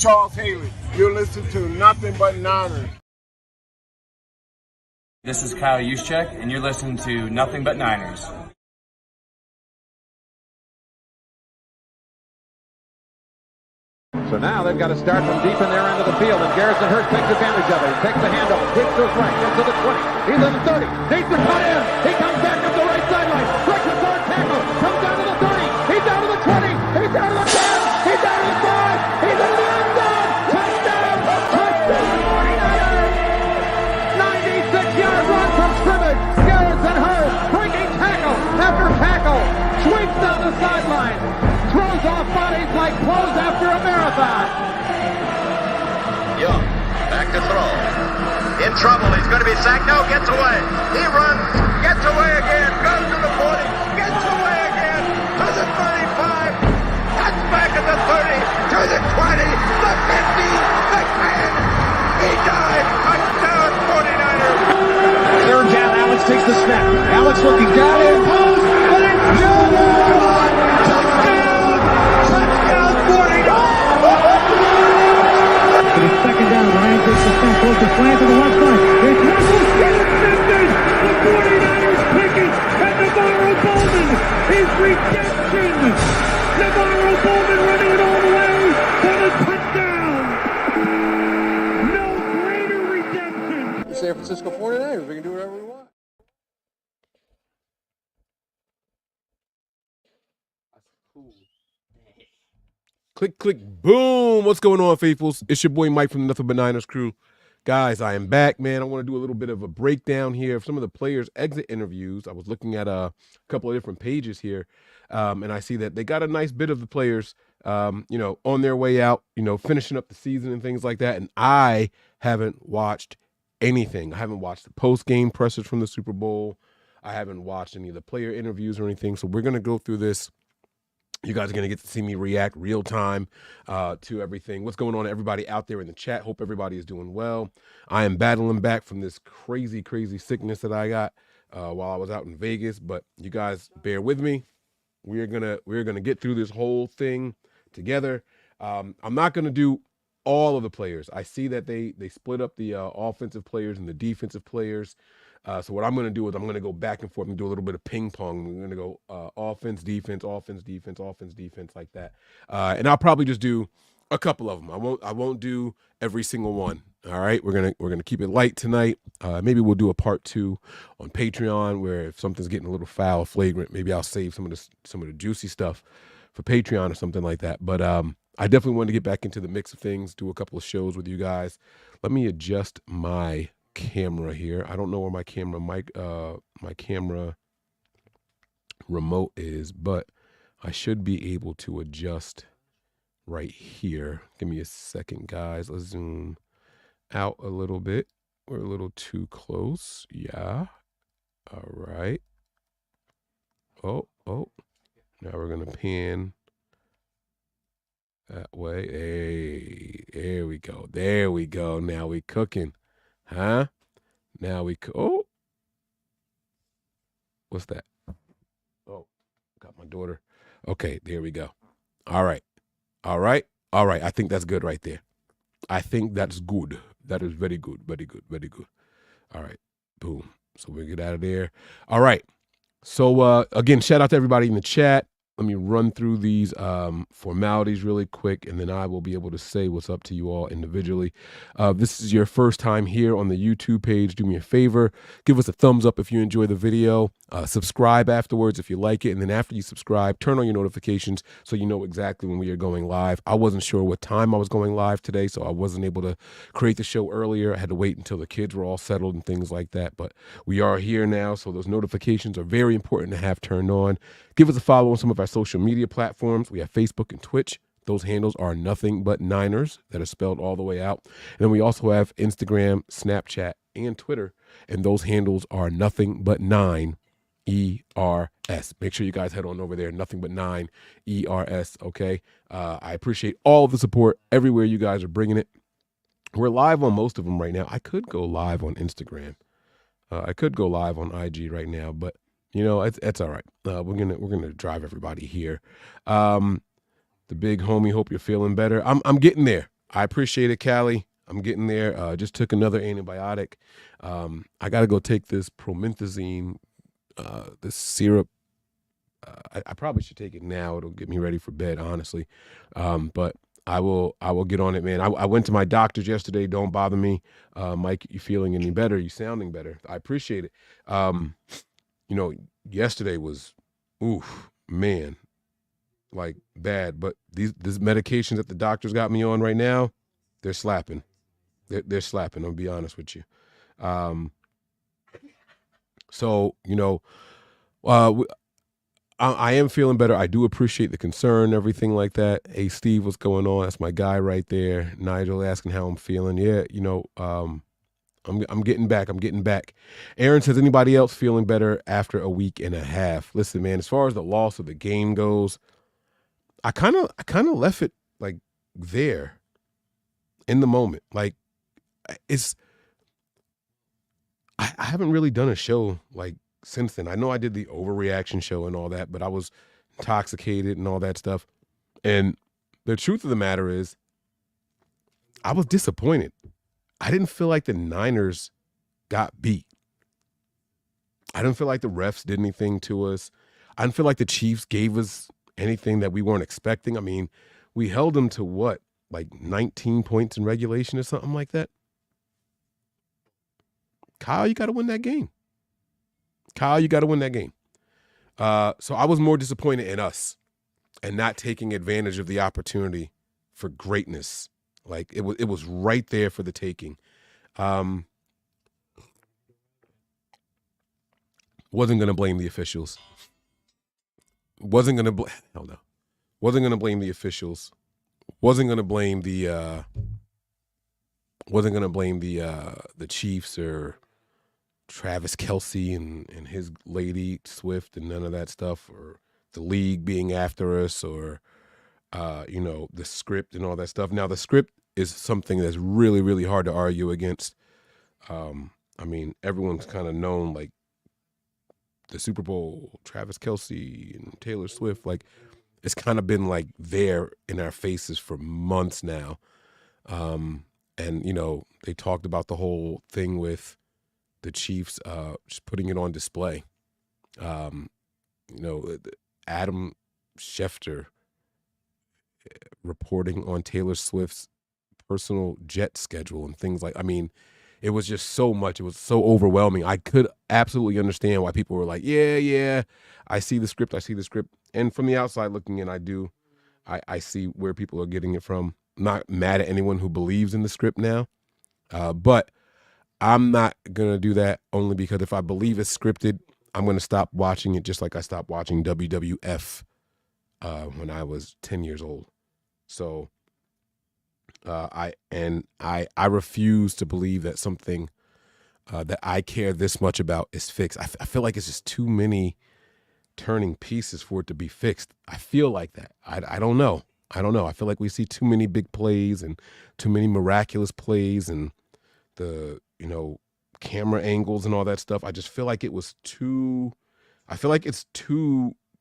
Charles Haley. You're listening to Nothing But Niners. This is Kyle Juszczyk, and you're listening to Nothing But Niners. So now they've got to start from deep in their end of the field, and Garrison Hurst takes advantage of it. He takes the handoff, hits to his right, into the 20. He's in the 30. Needs to cut in. He comes back up the right sideline. Breaks a hard tackle. Comes down to the 30. He's down to the 20. He's down to the 10. He's down to the 5. He's in the end zone. Touchdown! Touchdown! 49ers! 96-yard run from scrimmage. Garrison Hurst breaking tackle after tackle. Sweeps down the sideline. Throws off bodies like clothes after a marathon. Young, back to throw. In trouble, he's going to be sacked. No, gets away. He runs, gets away again, goes to the 40, gets away again, to the 35, cuts back at the 30, to the 20, the 50, the 10. He died. Touchdown, 49ers. Third down, Alex takes the snap. Alex looking down in post, and it's good. Second down, Ryan takes the snap, goes to slant to the left side. It's intercepted. The 49ers pick it, and Navarro Bowman is redemption. Navarro Bowman running it all the way for the touchdown. No greater redemption. The San Francisco 49ers, we can do whatever we want. That's cool. Click, click, boom. What's going on, faithfuls? It's your boy Mike from the Nothing But Niners crew. Guys, I am back, man. I want to do a little bit of a breakdown here of some of the players' exit interviews. I was looking at a couple of different pages here, and I see that they got a nice bit of the players, on their way out, finishing up the season and things like that. And I haven't watched anything. I haven't watched the post-game pressers from the Super Bowl. I haven't watched any of the player interviews or anything. So we're going to go through this. You guys are going to get to see me react real time to everything. What's going on, everybody out there in the chat? Hope everybody is doing well. I am battling back from this crazy, crazy sickness that I got while I was out in Vegas. But you guys bear with me. We're gonna get through this whole thing together. I'm not gonna do all of the players. I see that they split up the offensive players and the defensive players. So what I'm going to do is I'm going to go back and forth and do a little bit of ping pong. We're going to go offense, defense, offense, defense, offense, defense, like that. And I'll probably just do a couple of them. I won't do every single one. All right, we're gonna keep it light tonight. Maybe we'll do a part 2 on Patreon, where if something's getting a little foul, flagrant, maybe I'll save some of the juicy stuff for Patreon or something like that. But I definitely want to get back into the mix of things, do a couple of shows with you guys. Let me adjust my camera here. I don't know where my camera my camera remote is, but I should be able to adjust right here. Give me a second, guys. Let's zoom out a little bit. We're a little too close. Yeah. All right. Oh. Now we're gonna pan that way. Hey, there we go. There we go. Now we cooking. Huh? Now oh. What's that? Oh, got my daughter. Okay, there we go. All right. I think that's good right there. I think that's good. That is very good. Very good. Very good. All right. Boom. So we get out of there. All right. So again, shout out to everybody in the chat. Let me run through these formalities really quick, and then I will be able to say what's up to you all individually. This is your first time here on the YouTube page. Do me a favor. Give us a thumbs up if you enjoy the video. Subscribe afterwards if you like it. And then after you subscribe, turn on your notifications so you know exactly when we are going live. I wasn't sure what time I was going live today, so I wasn't able to create the show earlier. I had to wait until the kids were all settled and things like that. But we are here now, so those notifications are very important to have turned on. Give us a follow on some of our social media platforms. We have Facebook and Twitch. Those handles are Nothing But Niners, that is spelled all the way out. And then we also have Instagram, Snapchat, and Twitter. And those handles are Nothing But 9 ERS. Make sure you guys head on over there, Nothing But 9 ERS, okay? I appreciate all of the support everywhere you guys are bringing it. We're live on most of them right now. I could go live on Instagram. I could go live on IG right now, but you know, it's all right. We're gonna drive everybody here. The big homie, hope you're feeling better. I'm getting there. I appreciate it, Callie. I'm getting there. Just took another antibiotic. I got to go take this promethazine, this syrup. I probably should take it now. It'll get me ready for bed, honestly. But I will get on it, man. I went to my doctor's yesterday. Don't bother me. Mike, you feeling any better? You sounding better. I appreciate it. Yesterday was, oof, man, like bad. But these medications that the doctors got me on right now, they're slapping. They're slapping. I'll be honest with you. I am feeling better. I do appreciate the concern, everything like that. Hey, Steve, what's going on? That's my guy right there. Nigel asking how I'm feeling. Yeah, I'm getting back. I'm getting back. Aaron says, anybody else feeling better after a week and a half? Listen, man, as far as the loss of the game goes, I kind of left it like there in the moment. Like I haven't really done a show like since then. I know I did the overreaction show and all that, but I was intoxicated and all that stuff. And the truth of the matter is, I was disappointed. I didn't feel like the Niners got beat. I didn't feel like the refs did anything to us. I didn't feel like the Chiefs gave us anything that we weren't expecting. I mean, we held them to what, like 19 points in regulation or something like that? Kyle, you got to win that game. So I was more disappointed in us and not taking advantage of the opportunity for greatness. Like it was right there for the taking. Wasn't going to blame the officials. Wasn't going to blame the officials. Wasn't going to blame the Chiefs or Travis Kelce and his lady Swift and none of that stuff, or the league being after us, or the script and all that stuff. Now the script is something that's really, really hard to argue against. I mean, everyone's kind of known, like the Super Bowl, Travis Kelce and Taylor Swift, like it's kind of been like there in our faces for months now. And they talked about the whole thing with the Chiefs just putting it on display. Adam Schefter reporting on Taylor Swift's personal jet schedule and things like, I mean, it was just so much. It was so overwhelming. I could absolutely understand why people were like, yeah, I see the script. And from the outside looking in, I see where people are getting it from. I'm not mad at anyone who believes in the script now. But I'm not going to do that, only because if I believe it's scripted, I'm going to stop watching it, just like I stopped watching WWF when I was 10 years old. So I refuse to believe that something that I care this much about is fixed. I feel like it's just too many turning pieces for it to be fixed. I feel like that. I don't know. I feel like we see too many big plays and too many miraculous plays and the camera angles and all that stuff. I just feel like it's too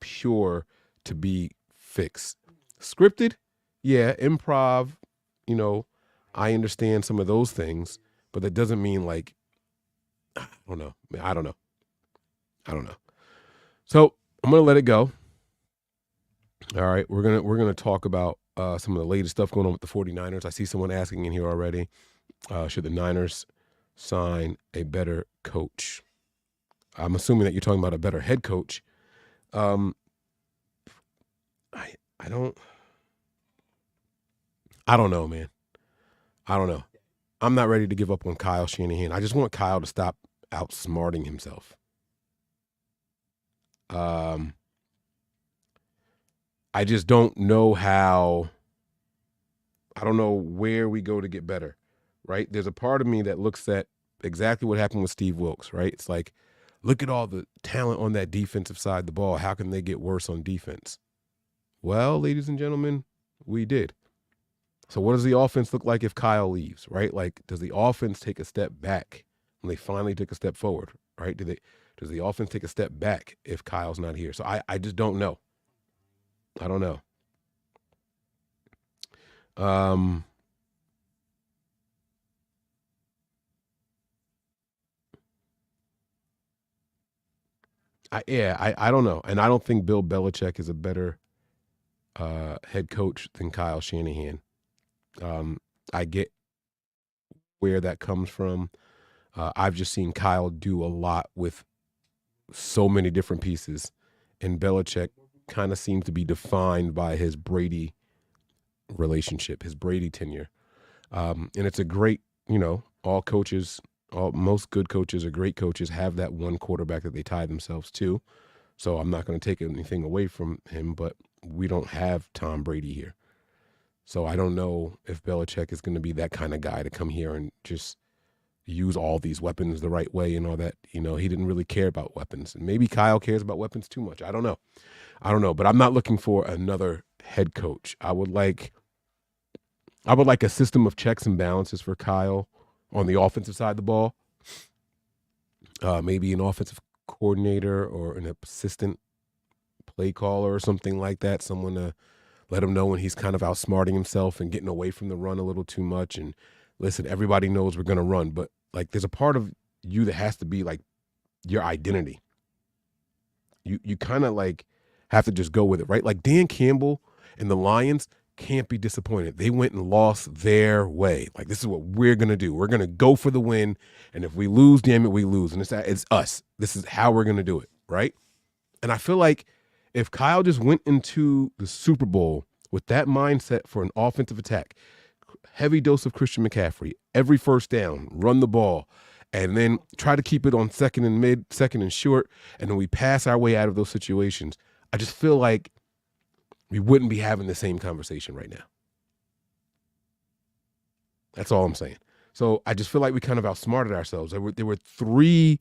pure to be fixed. Scripted, yeah, improv, I understand some of those things, but that doesn't mean like, I don't know. So I'm going to let it go. All right. We're going to talk about some of the latest stuff going on with the 49ers. I see someone asking in here already. Should the Niners sign a better coach? I'm assuming that you're talking about a better head coach. I don't know, man. I don't know. I'm not ready to give up on Kyle Shanahan. I just want Kyle to stop outsmarting himself. I just don't know I don't know where we go to get better. Right? There's a part of me that looks at exactly what happened with Steve Wilkes, right? It's like, look at all the talent on that defensive side of the ball. How can they get worse on defense? Well, ladies and gentlemen, we did. So what does the offense look like if Kyle leaves, right? Like, does the offense take a step back when they finally took a step forward, right? Does the offense take a step back if Kyle's not here? So I just don't know. I don't know. I don't know. And I don't think Bill Belichick is a better head coach than Kyle Shanahan. I get where that comes from. I've just seen Kyle do a lot with so many different pieces, and Belichick kind of seems to be defined by his Brady relationship, his Brady tenure. And it's a great, all coaches, most good coaches or great coaches have that one quarterback that they tie themselves to. So I'm not going to take anything away from him, but we don't have Tom Brady here. So I don't know if Belichick is going to be that kind of guy to come here and just use all these weapons the right way and all that. He didn't really care about weapons. And maybe Kyle cares about weapons too much. I don't know. But I'm not looking for another head coach. I would like a system of checks and balances for Kyle on the offensive side of the ball. Maybe an offensive coordinator or an assistant play caller or something like that. Someone to let him know when he's kind of outsmarting himself and getting away from the run a little too much. And listen, everybody knows we're going to run, but like there's a part of you that has to be like your identity. You kind of like have to just go with it, right? Like Dan Campbell and the Lions can't be disappointed. They went and lost their way. Like, this is what we're going to do. We're going to go for the win. And if we lose, damn it, we lose. And it's us. This is how we're going to do it, right? And I feel like if Kyle just went into the Super Bowl with that mindset for an offensive attack, heavy dose of Christian McCaffrey, every first down, run the ball, and then try to keep it on second and mid, second and short, and then we pass our way out of those situations, I just feel like we wouldn't be having the same conversation right now. That's all I'm saying. So I just feel like we kind of outsmarted ourselves. There were 3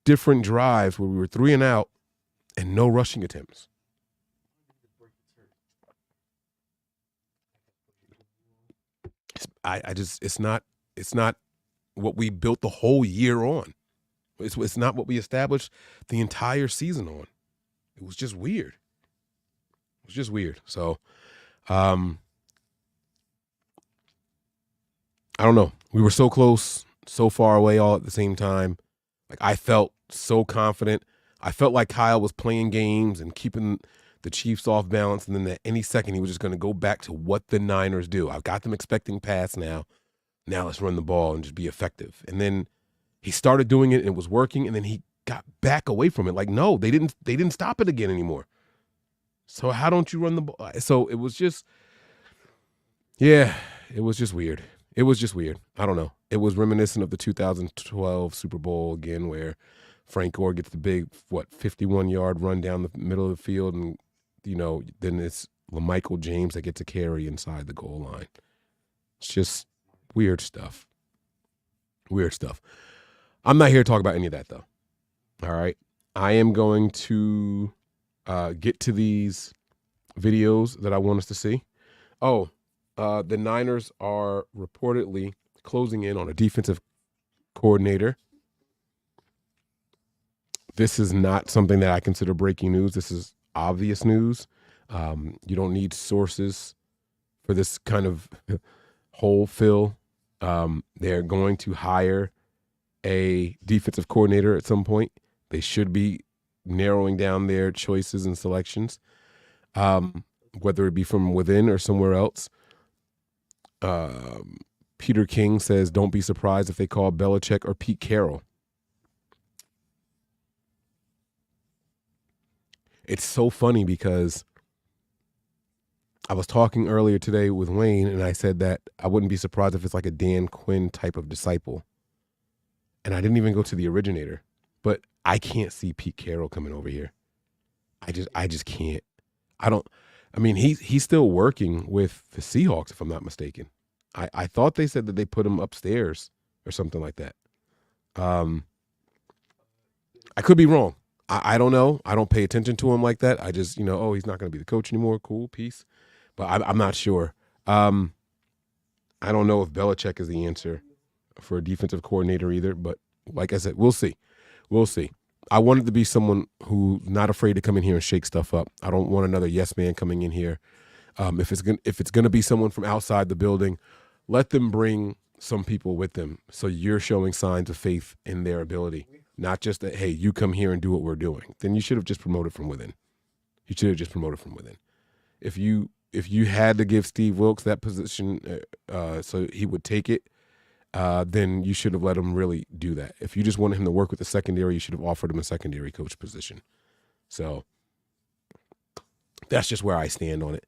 different drives where we were 3 and out and no rushing attempts. It's not what we built the whole year on. It's not what we established the entire season on. It was just weird. So, I don't know. We were so close, so far away all at the same time. Like, I felt so confident. I felt like Kyle was playing games and keeping the Chiefs off balance. And then at any second, he was just going to go back to what the Niners do. I've got them expecting pass now. Now let's run the ball and just be effective. And then he started doing it and it was working. And then he got back away from it. Like, no, they didn't stop it again anymore. So how don't you run the ball? So it was just, it was just weird. I don't know. It was reminiscent of the 2012 Super Bowl again, where Frank Gore gets the big, 51-yard run down the middle of the field. And, then it's LaMichael James that gets a carry inside the goal line. It's just weird stuff. I'm not here to talk about any of that, though. All right. I am going to get to these videos that I want us to see. The Niners are reportedly closing in on a defensive coordinator. This is not something that I consider breaking news. This is obvious news. You don't need sources for this kind of hole fill. They're going to hire a defensive coordinator at some point. They should be narrowing down their choices and selections, whether it be from within or somewhere else. Peter King says, don't be surprised if they call Belichick or Pete Carroll. It's so funny because I was talking earlier today with Wayne, and I said that I wouldn't be surprised if it's like a Dan Quinn type of disciple. And I didn't even go to the originator, but I can't see Pete Carroll coming over here. I just can't. He's still working with the Seahawks, if I'm not mistaken. I thought they said that they put him upstairs or something like that. I could be wrong. I don't know. I don't pay attention to him like that. I just, he's not going to be the coach anymore. Cool, peace. But I'm not sure. I don't know if Belichick is the answer for a defensive coordinator either. But like I said, we'll see. I wanted to be someone who's not afraid to come in here and shake stuff up. I don't want another yes man coming in here. If it's gonna be someone from outside the building, let them bring some people with them. So you're showing signs of faith in their ability. not just that, hey, you come here and do what we're doing. Then you should have just promoted from within. If you had to give Steve Wilkes that position so he would take it, then you should have let him really do that. If you just wanted him to work with the secondary, you should have offered him a secondary coach position. So that's just where I stand on it.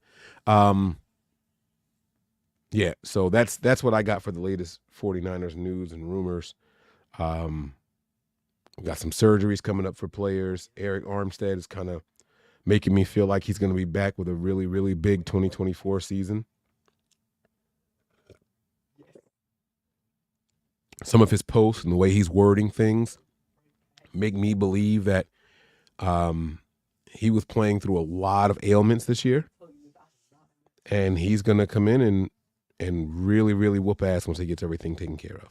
Yeah, so that's what I got for the latest 49ers news and rumors. We got some surgeries coming up for players. Eric Armstead is kind of making me feel like he's going to be back with a really, really big 2024 season. Some of his posts and the way he's wording things make me believe that he was playing through a lot of ailments this year. And he's going to come in and really, really whoop ass once he gets everything taken care of.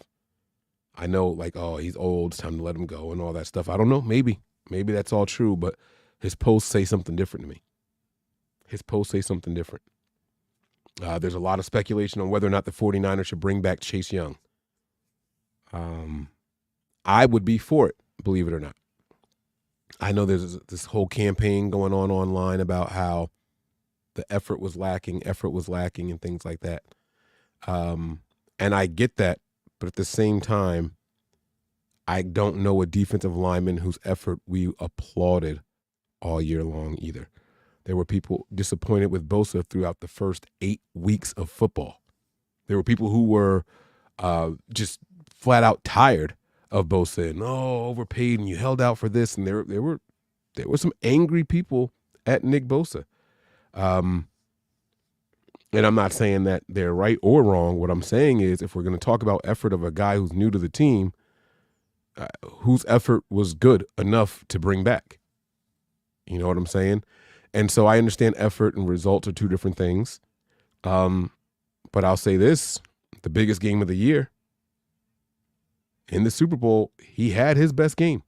I know, like, oh, he's old, it's time to let him go and all that stuff. I don't know. Maybe that's all true, but his posts say something different to me. There's a lot of speculation on whether or not the 49ers should bring back Chase Young. I would be for it, believe it or not. I know there's this whole campaign going on online about how the effort was lacking and things like that. And I get that, but at the same time, I don't know a defensive lineman whose effort we applauded all year long either. There were people disappointed with Bosa throughout the first 8 weeks of football. There were people who were just flat out tired of Bosa and, overpaid and you held out for this. And there were some angry people at Nick Bosa. And I'm not saying that they're right or wrong. What I'm saying is, if we're going to talk about effort of a guy who's new to the team, whose effort was good enough to bring back. You know what I'm saying? And so I understand effort and results are two different things. But I'll say this, the biggest game of the year, in the Super Bowl, he had his best game.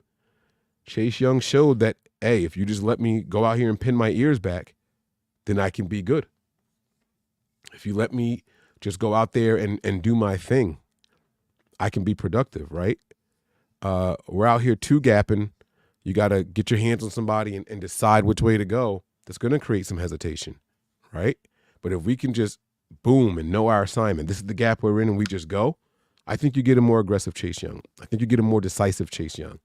Chase Young showed that, hey, if you just let me go out here and pin my ears back, then I can be good. If you let me just go out there and do my thing, I can be productive, right? We're out here two-gapping. You got to get your hands on somebody and decide which way to go. That's going to create some hesitation, right? But if we can just boom and know our assignment, this is the gap we're in, and we just go, I think you get a more aggressive Chase Young. I think you get a more decisive Chase Young.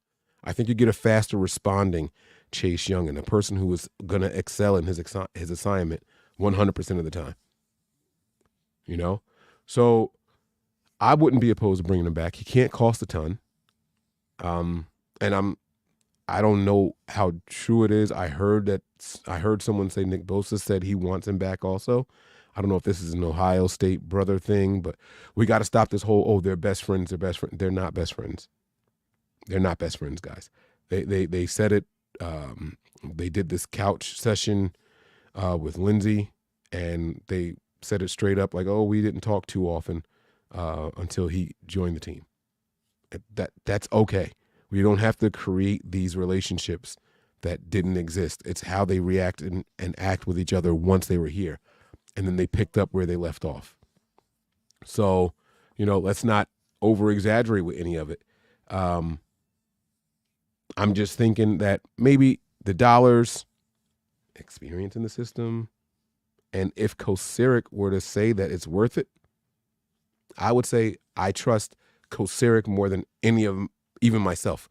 I think you get a faster responding Chase Young and a person who is going to excel in his assignment 100% of the time. You know? So I wouldn't be opposed to bringing him back. He can't cost a ton. And I don't know how true it is. I heard someone say Nick Bosa said he wants him back also. I don't know if this is an Ohio State brother thing, but we got to stop this whole, they're best friends. They're not best friends. They're not best friends, guys. They said it. They did this couch session with Lindsay, and they said it straight up like, we didn't talk too often until he joined the team. That's okay. We don't have to create these relationships that didn't exist. It's how they react and act with each other once they were here. And then they picked up where they left off. So, let's not over-exaggerate with any of it. I'm just thinking that maybe the dollars, experience in the system, and if Kocurek were to say that it's worth it, I would say I trust Kocurek more than any of them, even myself,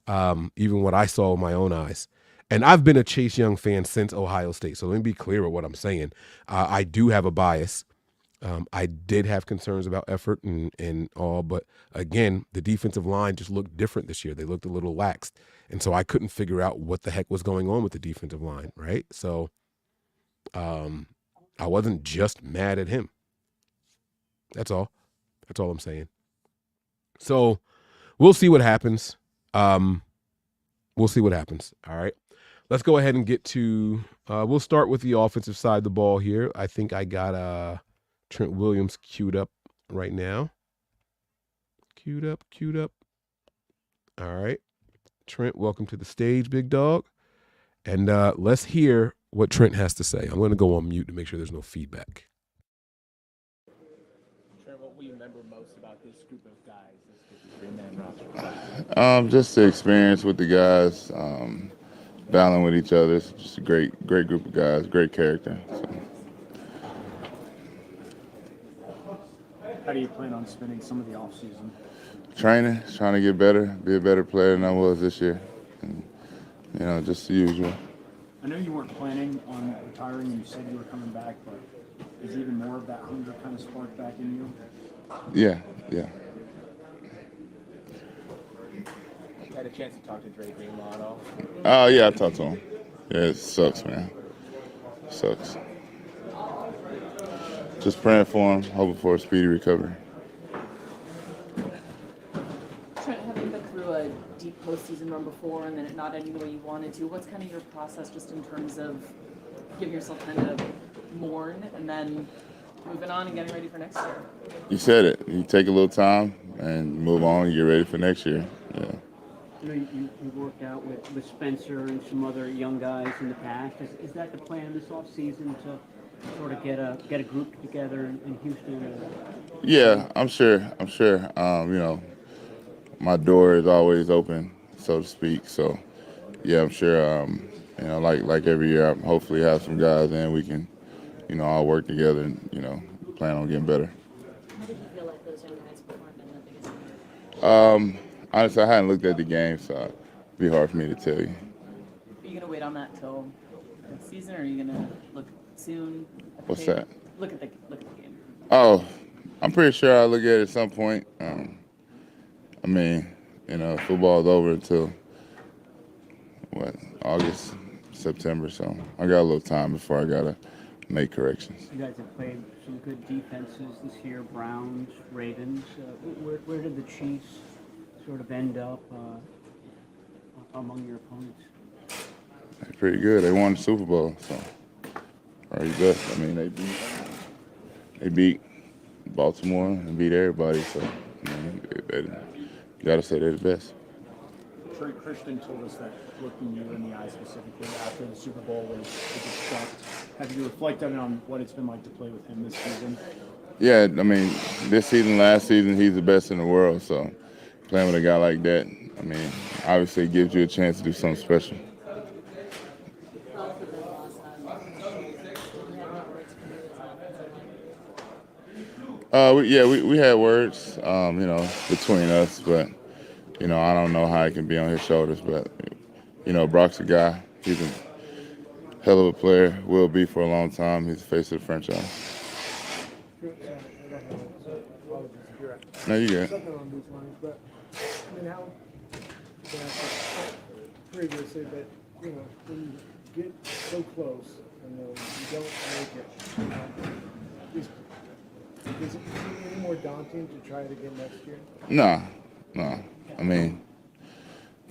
even what I saw with my own eyes. And I've been a Chase Young fan since Ohio State, so let me be clear with what I'm saying. I do have a bias. I did have concerns about effort and all, but again, the defensive line just looked different this year. They looked a little laxed, and so I couldn't figure out what the heck was going on with the defensive line, right? So I wasn't just mad at him. That's all. That's all I'm saying. So we'll see what happens. We'll see what happens. All right. Let's go ahead and get to we'll start with the offensive side of the ball here. I think I got Trent Williams queued up right now. Queued up. All right. Trent, welcome to the stage, big dog. And let's hear what Trent has to say. I'm going to go on mute to make sure there's no feedback. Trent, what will you remember most about this group of guys? Just the experience with the guys, battling with each other. It's just a great group of guys, great character. So. How do you plan on spending some of the off season? Training, trying to get better, be a better player than I was this year. And, just the usual. I know you weren't planning on retiring and you said you were coming back, but is even more of that hunger kind of sparked back in you? Yeah. Had a chance to talk to Drake Greenlaw at all? Oh, yeah, I talked to him. Yeah, it sucks, man. Sucks. Just praying for him, hoping for a speedy recovery. Trent, having been through a deep postseason run before and then it not ending the way you wanted to, what's kind of your process just in terms of giving yourself time to mourn and then moving on and getting ready for next year? You said it. You take a little time and move on and get ready for next year. Yeah. You worked out with Spencer and some other young guys in the past. Is that the plan this offseason to sort of get a group together in Houston? Yeah, I'm sure. My door is always open, so to speak. So, yeah, I'm sure. Like every year, I hopefully have some guys in. We can, all work together and plan on getting better. How did you feel like those young guys performed in the biggest game? Honestly, I hadn't looked at the game, so it'd be hard for me to tell you. Are you going to wait on that till next season, or are you going to look soon? What's that? Look at the game. Oh, I'm pretty sure I'll look at it at some point. Football's over until, August, September, so I got a little time before I got to make corrections. You guys have played some good defenses this year, Browns, Ravens. Where did the Chiefs sort of end up among your opponents? They're pretty good. They won the Super Bowl, so probably best. They beat Baltimore and beat everybody, so you got to say they're the best. Trey Christian told us that looking you in the eye specifically after the Super Bowl was a disgust. Have you reflected on what it's been like to play with him this season? Yeah, this season, last season, he's the best in the world, so playing with a guy like that, obviously it gives you a chance to do something special. We had words, between us, but, I don't know how it can be on his shoulders, but, Brock's a guy. He's a hell of a player, will be for a long time. He's the face of the franchise. No, you good. Something on these lines, but how previously, but when you get so close and then you don't make it, is it any more daunting to try it again next year? No. At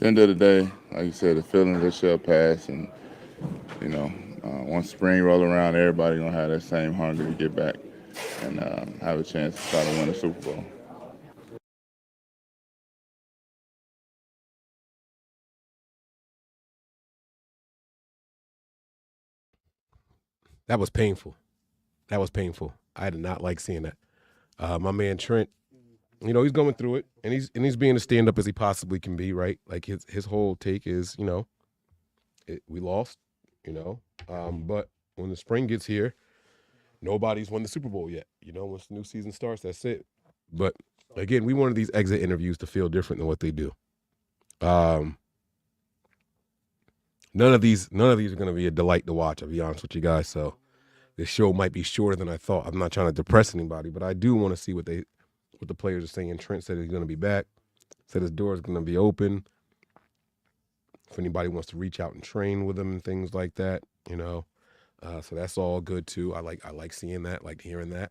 the end of the day, like you said, the feelings that shall pass, and once spring roll around, everybody gonna have that same hunger to get back and have a chance to try to win the Super Bowl. That was painful. I did not like seeing that. My man Trent, he's going through it, and he's being as stand up as he possibly can be, right? Like his whole take is, we lost, but when the spring gets here, nobody's won the Super Bowl yet. Once the new season starts, that's it. But again, we wanted these exit interviews to feel different than what they do. None of these are going to be a delight to watch, I'll be honest with you guys. So this show might be shorter than I thought. I'm not trying to depress anybody, but I do want to see what the players are saying. Trent said he's going to be back, said his door is going to be open. If anybody wants to reach out and train with him and things like that, so that's all good too. I like seeing that, like hearing that.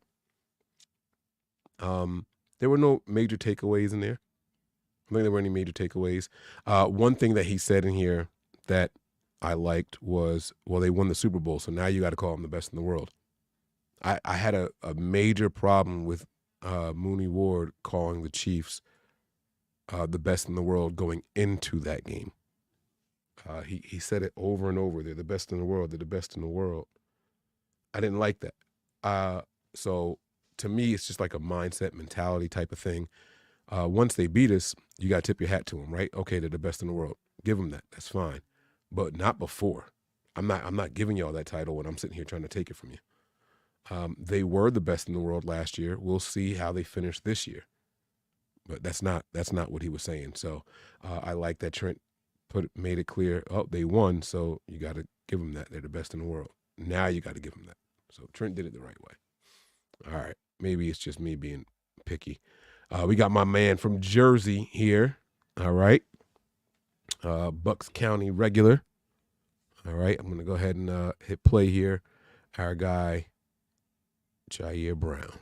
There were no major takeaways in there. I don't think there were any major takeaways. One thing that he said in here that I liked was, well, they won the Super Bowl, so now you got to call them the best in the world. I had a major problem with Mooney Ward calling the Chiefs the best in the world going into that game. He said it over and over. They're the best in the world. They're the best in the world. I didn't like that. So to me, it's just like a mindset, mentality type of thing. Once they beat us, you got to tip your hat to them, right? Okay, they're the best in the world. Give them that. That's fine. But not before. I'm not giving y'all that title when I'm sitting here trying to take it from you. They were the best in the world last year. We'll see how they finish this year. But that's not what he was saying. So I like that Trent made it clear, oh, they won, so you got to give them that. They're the best in the world. Now you got to give them that. So Trent did it the right way. All right. Maybe it's just me being picky. We got my man from Jersey here. All right. Bucks County regular. All right. I'm going to go ahead and hit play here. Our guy, Ji'Ayir Brown.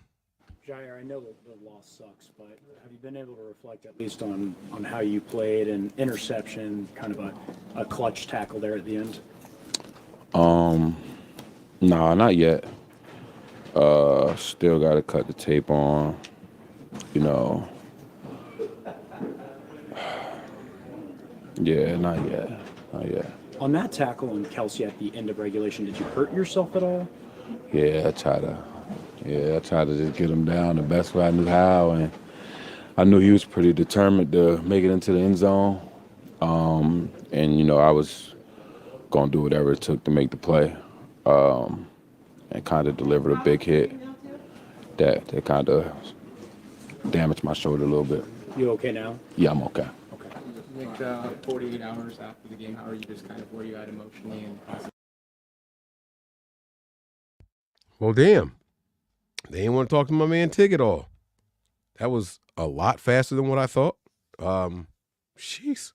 Ji'Ayir, I know that the loss sucks, but have you been able to reflect at least on how you played, an interception, kind of a clutch tackle there at the end? Nah, not yet. Still got to cut the tape on, you know. Yeah, not yet. On that tackle on Kelsey at the end of regulation, did you hurt yourself at all? Yeah, I try to just get him down the best way I knew how, and I knew he was pretty determined to make it into the end zone. And, you know, I was going to do whatever it took to make the play, and kind of delivered a big hit that kind of damaged my shoulder a little bit. You okay now? Yeah, I'm okay. Nick, 48 hours after the game, how are you just kind of where you at emotionally and possibly? Well, damn. They didn't want to talk to my man Tig at all. That was a lot faster than what I thought. Jeez.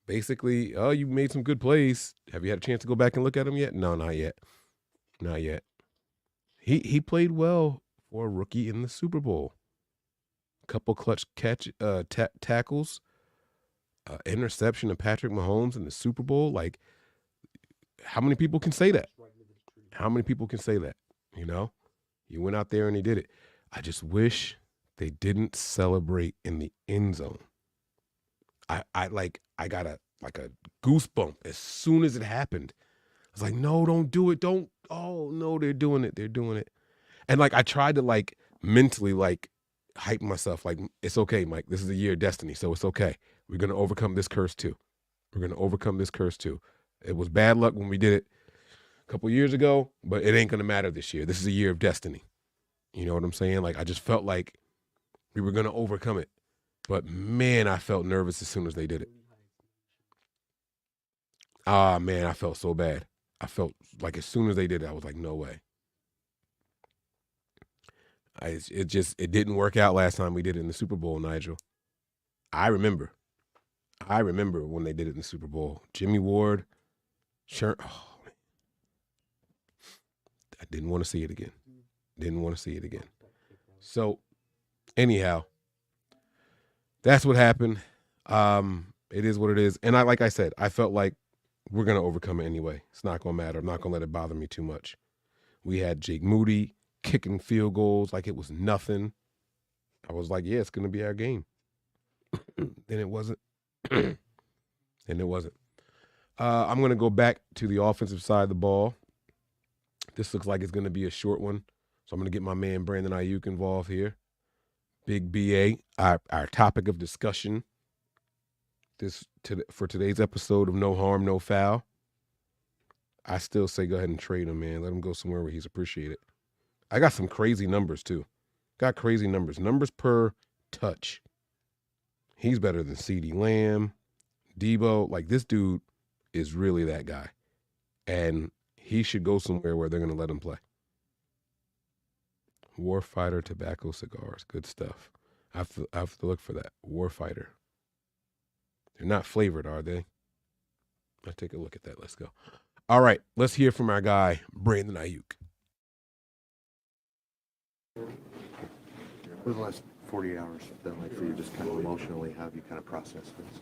Basically, oh, you made some good plays. Have you had a chance to go back and look at them yet? No, not yet. Not yet. He played well for a rookie in the Super Bowl. Couple clutch tackles. Interception of Patrick Mahomes in the Super Bowl. Like, how many people can say that? How many people can say that? You know? You went out there and he did it. I just wish they didn't celebrate in the end zone. I got a goosebump as soon as it happened. I was like, no, don't do it. Don't. Oh, no, they're doing it. They're doing it. And, like, I tried to, like, mentally, like, hype myself. Like, it's okay, Mike. This is a year of destiny, so it's okay. We're going to overcome this curse, too. We're going to overcome this curse, too. It was bad luck when we did it a couple years ago, but it ain't going to matter this year. This is a year of destiny. You know what I'm saying? Like, I just felt like we were going to overcome it. But, man, I felt nervous as soon as they did it. Ah, man, I felt so bad. I felt like as soon as they did it, I was like, no way. It didn't work out last time we did it in the Super Bowl, Nigel. I remember when they did it in the Super Bowl. Jimmy Ward, sure. Oh, man. I didn't want to see it again. So, anyhow, that's what happened. It is what it is. And like I said, I felt like we're going to overcome it anyway. It's not going to matter. I'm not going to let it bother me too much. We had Jake Moody kicking field goals like it was nothing. I was like, yeah, it's going to be our game. Then it wasn't. I'm going to go back to the offensive side of the ball. This looks like it's going to be a short one. So I'm going to get my man Brandon Ayuk involved here. Big BA, our topic of discussion for today's episode of No Harm, No Foul. I still say go ahead and trade him, man. Let him go somewhere where he's appreciated. I got some crazy numbers, too. Got crazy numbers. Numbers per touch. He's better than CeeDee Lamb, Debo. Like, this dude is really that guy. And he should go somewhere where they're going to let him play. Warfighter Tobacco Cigars. Good stuff. I have to look for that. Warfighter. They're not flavored, are they? I'll take a look at that. Let's go. All right. Let's hear from our guy, Brandon Ayuk. What have the last 48 hours been like for you, just kind of emotionally? How have you kind of processed this?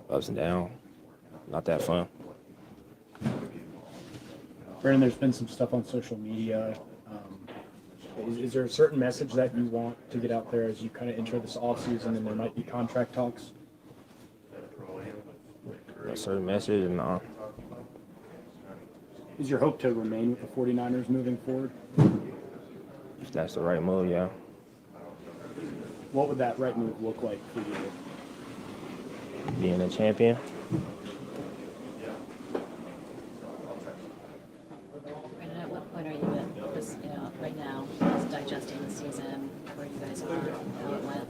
Ups and downs. Not that fun. Brandon, there's been some stuff on social media. Is there a certain message that you want to get out there as you kind of enter this offseason and there might be contract talks? A certain message? No. Is your hope to remain with the 49ers moving forward? If that's the right move, yeah. What would that right move look like for you? Being a champion. Brandon, at what point are you at this, right now, just digesting the season, where you guys are, how it went?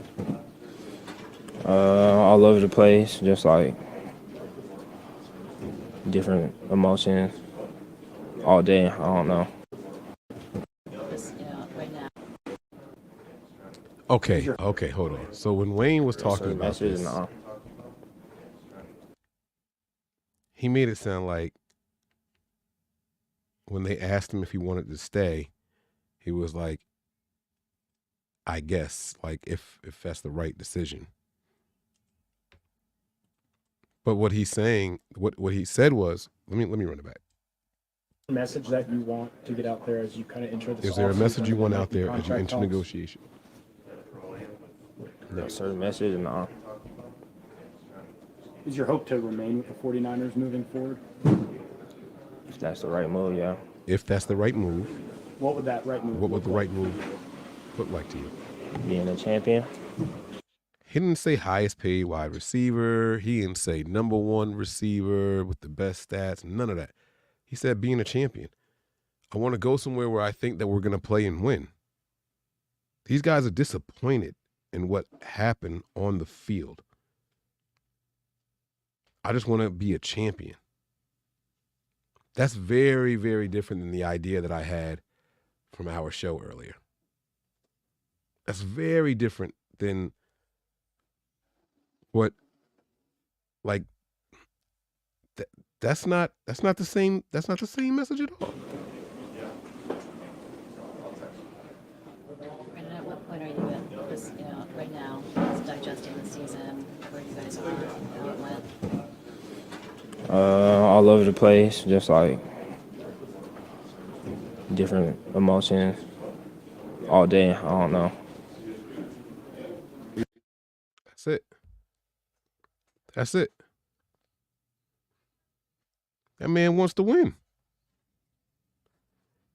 All over the place, just like different emotions all day. I don't know. Just, right now. Okay, hold on. So when Wayne was talking about message, this, no. he made it sound like when they asked him if he wanted to stay, he was like, I guess, like if that's the right decision. But what he's saying, what he said was, let me run it back. Message that you want to get out there as you kind of enter this. Is there a message you want out there as you contract enter talks? negotiation? No certain message, no. Is your hope to remain with the 49ers moving forward? If that's the right move, yeah. If that's the right move, What would that right move what would look the like? right move look like to you? Being a champion. He didn't say highest paid wide receiver. He didn't say number one receiver with the best stats. None of that. He said being a champion. I want to go somewhere where I think that we're going to play and win. These guys are disappointed in what happened on the field. I just want to be a champion. That's very, very different than the idea that I had from our show earlier. That's very different than what, like, that's not the same message at all. Brandon, at what point are you at this, right now, just digesting the season, where you guys are, how it went? All over the place, just like different emotions all day. I don't know. That's it. That's it. That man wants to win.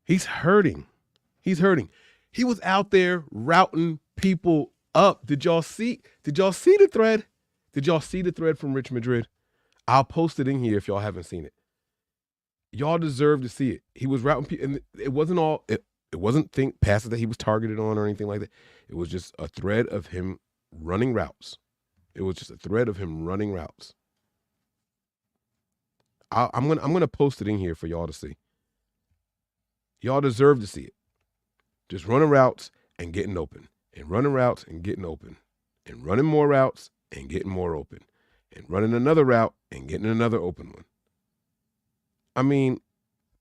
He's hurting. He's hurting. He was out there routing people up. Did y'all see the thread? Did y'all see the thread from Rich Madrid? I'll post it in here if y'all haven't seen it. Y'all deserve to see it. He was routing people, and it wasn't passes that he was targeted on or anything like that. It was just a thread of him running routes. It was just a thread of him running routes. I'm gonna post it in here for y'all to see. Y'all deserve to see it. Just running routes and getting open, and running routes and getting open, and running more routes and getting more open, and running another route and getting another open one. I mean,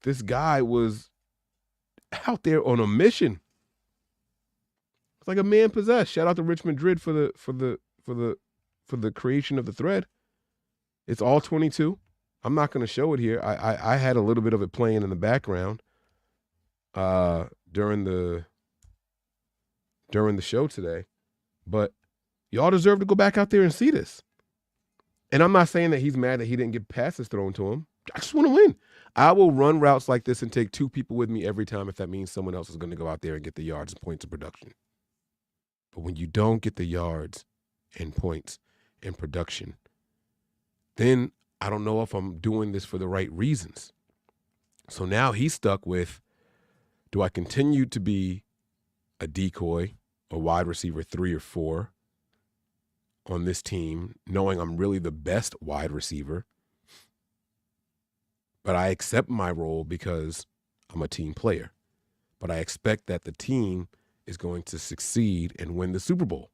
this guy was out there on a mission. It's like a man possessed. Shout out to Rich Madrid for the creation of the thread. It's all 22. I'm not going to show it here. I had a little bit of it playing in the background during the show today, but y'all deserve to go back out there and see this. And I'm not saying that he's mad that he didn't get passes thrown to him. I just want to win. I will run routes like this and take two people with me every time if that means someone else is going to go out there and get the yards and points of production. But when you don't get the yards and points and production, then I don't know if I'm doing this for the right reasons. So now he's stuck with, do I continue to be a decoy, a wide receiver 3 or 4 on this team, knowing I'm really the best wide receiver, but I accept my role because I'm a team player. But I expect that the team is going to succeed and win the Super Bowl.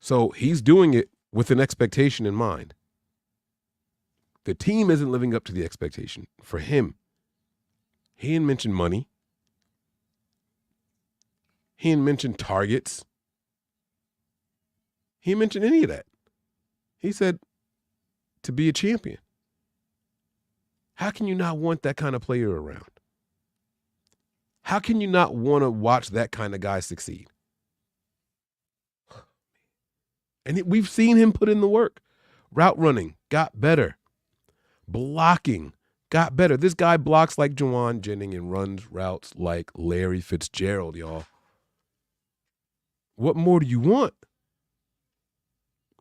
So he's doing it with an expectation in mind. The team isn't living up to the expectation. For him, he didn't mention money. He didn't mention targets. He didn't mention any of that. He said to be a champion. How can you not want that kind of player around? How can you not want to watch that kind of guy succeed? And we've seen him put in the work. Route running got better. Blocking got better. This guy blocks like Juwan Jennings and runs routes like Larry Fitzgerald, y'all. What more do you want?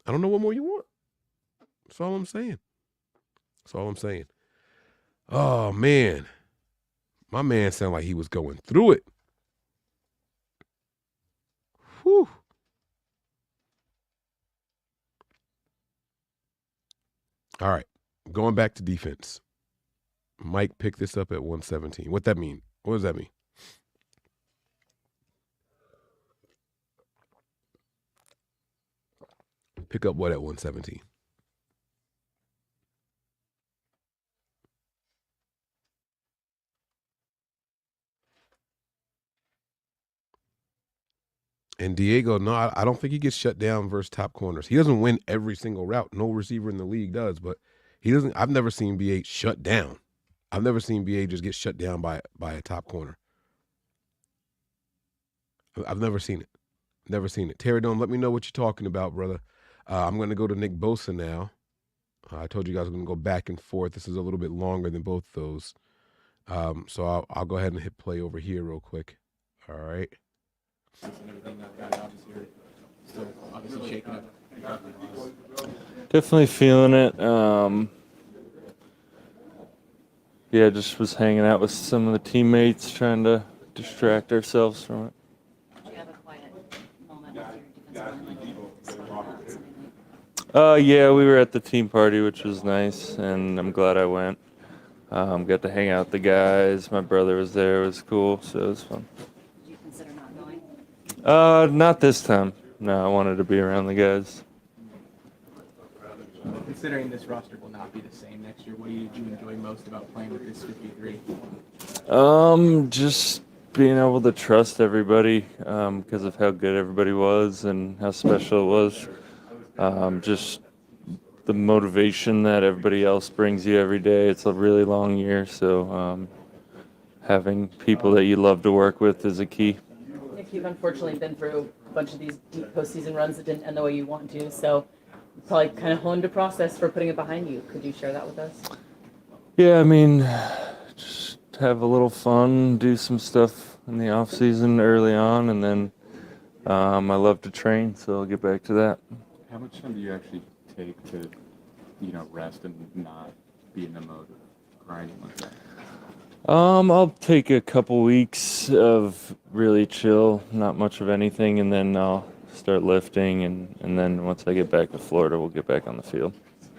I don't know what more you want. That's all I'm saying. That's all I'm saying. Oh, man. My man sounded like he was going through it. Whew. All right. Going back to defense. Mike picked this up at 117. What that mean? What does that mean? Pick up what at 117? And Diego, no, I don't think he gets shut down versus top corners. He doesn't win every single route. No receiver in the league does, but he doesn't. I've never seen BA shut down. I've never seen BA just get shut down by a top corner. I've never seen it. Never seen it. Terry Dome, let me know what you're talking about, brother. I'm going to go to Nick Bosa now. I told you guys I'm going to go back and forth. This is a little bit longer than both those. So I'll go ahead and hit play over here real quick. All right. Definitely feeling it. Yeah, just was hanging out with some of the teammates, trying to distract ourselves from it. Yeah, we were at the team party, which was nice, and I'm glad I went. Got to hang out with the guys. My brother was there. It was cool, so it was fun. Did you consider not going? Not this time. No, I wanted to be around the guys. Considering this roster will not be the same next year, what did you enjoy most about playing with this 53? Just being able to trust everybody because of how good everybody was and how special it was. Just the motivation that everybody else brings you every day. It's a really long year, so having people that you love to work with is a key. Nick, you've unfortunately been through a bunch of these deep postseason runs that didn't end the way you want to, so you probably kind of honed a process for putting it behind you. Could you share that with us? Yeah, I mean, just have a little fun, do some stuff in the off season early on, and then I love to train, so I'll get back to that. How much time do you actually take to, rest and not be in the mode of grinding like that? I'll take a couple weeks of really chill, not much of anything, and then I'll start lifting, and then once I get back to Florida, we'll get back on the field.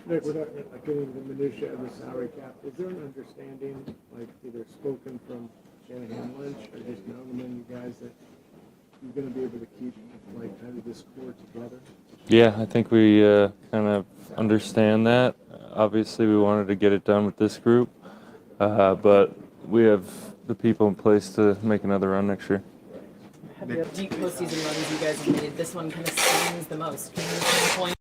Nick, without getting the minutiae of the salary cap, is there an understanding, like either spoken from Shanahan Lynch or just known among you guys that you're going to be able to keep like kind of this core together? Yeah, I think we kind of understand that. Obviously, we wanted to get it done with this group, but we have the people in place to make another run next year. Have the deep postseason runs you guys have made, this one kind of stings the most. Can you pinpoint?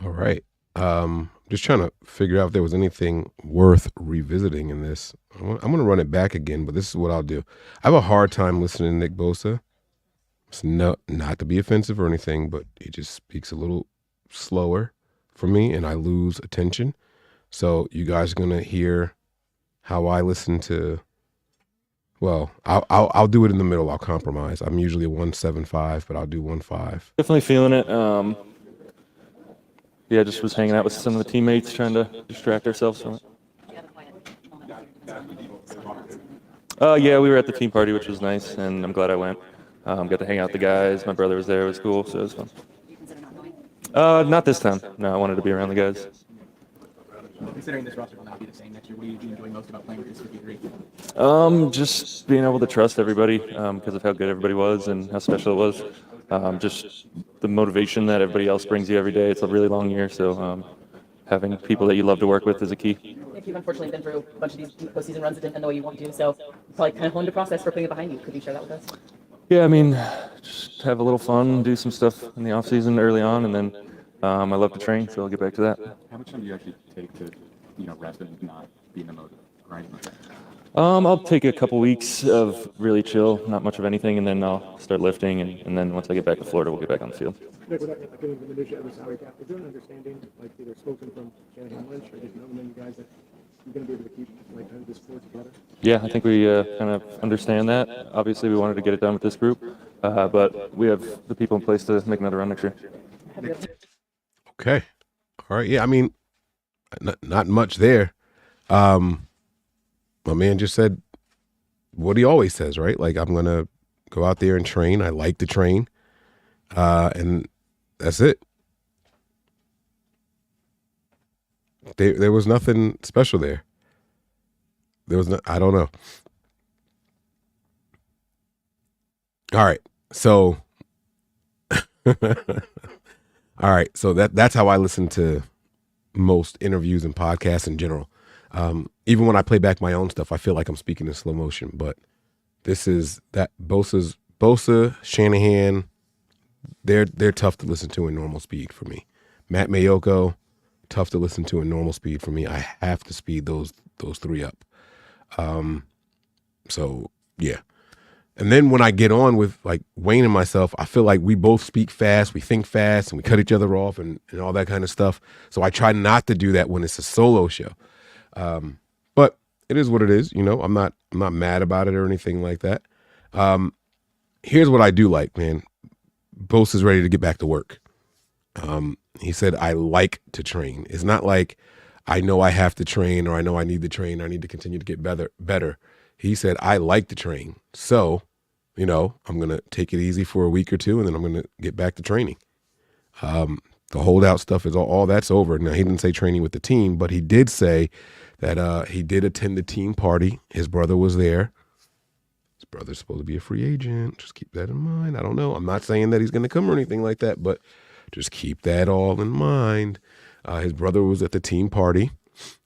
All right. Just trying to figure out if there was anything worth revisiting in this. I'm going to run it back again, but this is what I'll do. I have a hard time listening to Nick Bosa. It's not to be offensive or anything, but he just speaks a little slower for me, and I lose attention. So you guys are going to hear how I listen to. Well, I'll do it in the middle. I'll compromise. I'm usually a 1.75, but I'll do 1.5. Definitely feeling it. Yeah, just was hanging out with some of the teammates, trying to distract ourselves from it. Yeah, we were at the team party, which was nice, and I'm glad I went. Got to hang out with the guys. My brother was there. It was cool, so it was fun. Not this time. No, I wanted to be around the guys. Considering this roster will not be the same next year, what do you enjoy most about playing with this 53? Just being able to trust everybody because of how good everybody was and how special it was. Just the motivation that everybody else brings you every day. It's a really long year, so having people that you love to work with is a key. Nick, you've unfortunately been through a bunch of these deep postseason runs that didn't end the way you want to, so you probably kind of honed a process for putting it behind you. Could you share that with us? Yeah, I mean, just have a little fun, do some stuff in the off season early on, and then I love to train, so I'll get back to that. How much time do you actually take to, rest and not be in the mode of grinding like that? I'll take a couple weeks of really chill, not much of anything, and then I'll start lifting, and then once I get back to Florida, we'll get back on the field. Nick, without getting into the minutiae of the salary cap, is there an understanding, like either spoken from Shanahan Lynch or just knowing you guys that you're going to be able to keep like kind of this core together? Yeah, I think we kind of understand that. Obviously, we wanted to get it done with this group, but we have the people in place to make another run next year. Okay. All right. Yeah, I mean, not much there. My man just said what he always says, right? Like, I'm going to go out there and train. I like to train. And that's it. There was nothing special there. There was no, I don't know. All right. So, all right. So that's how I listen to most interviews and podcasts in general. Even when I play back my own stuff, I feel like I'm speaking in slow motion, but this is that Bosa, Shanahan, they're tough to listen to in normal speed for me. Matt Mayoko, tough to listen to in normal speed for me. I have to speed those three up. So yeah. And then when I get on with like Wayne and myself, I feel like we both speak fast, we think fast, and we cut each other off and all that kind of stuff. So I try not to do that when it's a solo show. But it is what it is. You know, I'm not mad about it or anything like that. Here's what I do like, man. Bose is ready to get back to work. He said, I like to train. It's not like I know I have to train or I know I need to train. I need to continue to get better. He said, I like to train. So, you know, I'm going to take it easy for a week or two, and then I'm going to get back to training. The holdout stuff is all that's over. Now, he didn't say training with the team, but he did say that he did attend the team party. His brother was there. His brother's supposed to be a free agent. Just keep that in mind. I don't know. I'm not saying that he's going to come or anything like that, but just keep that all in mind. His brother was at the team party.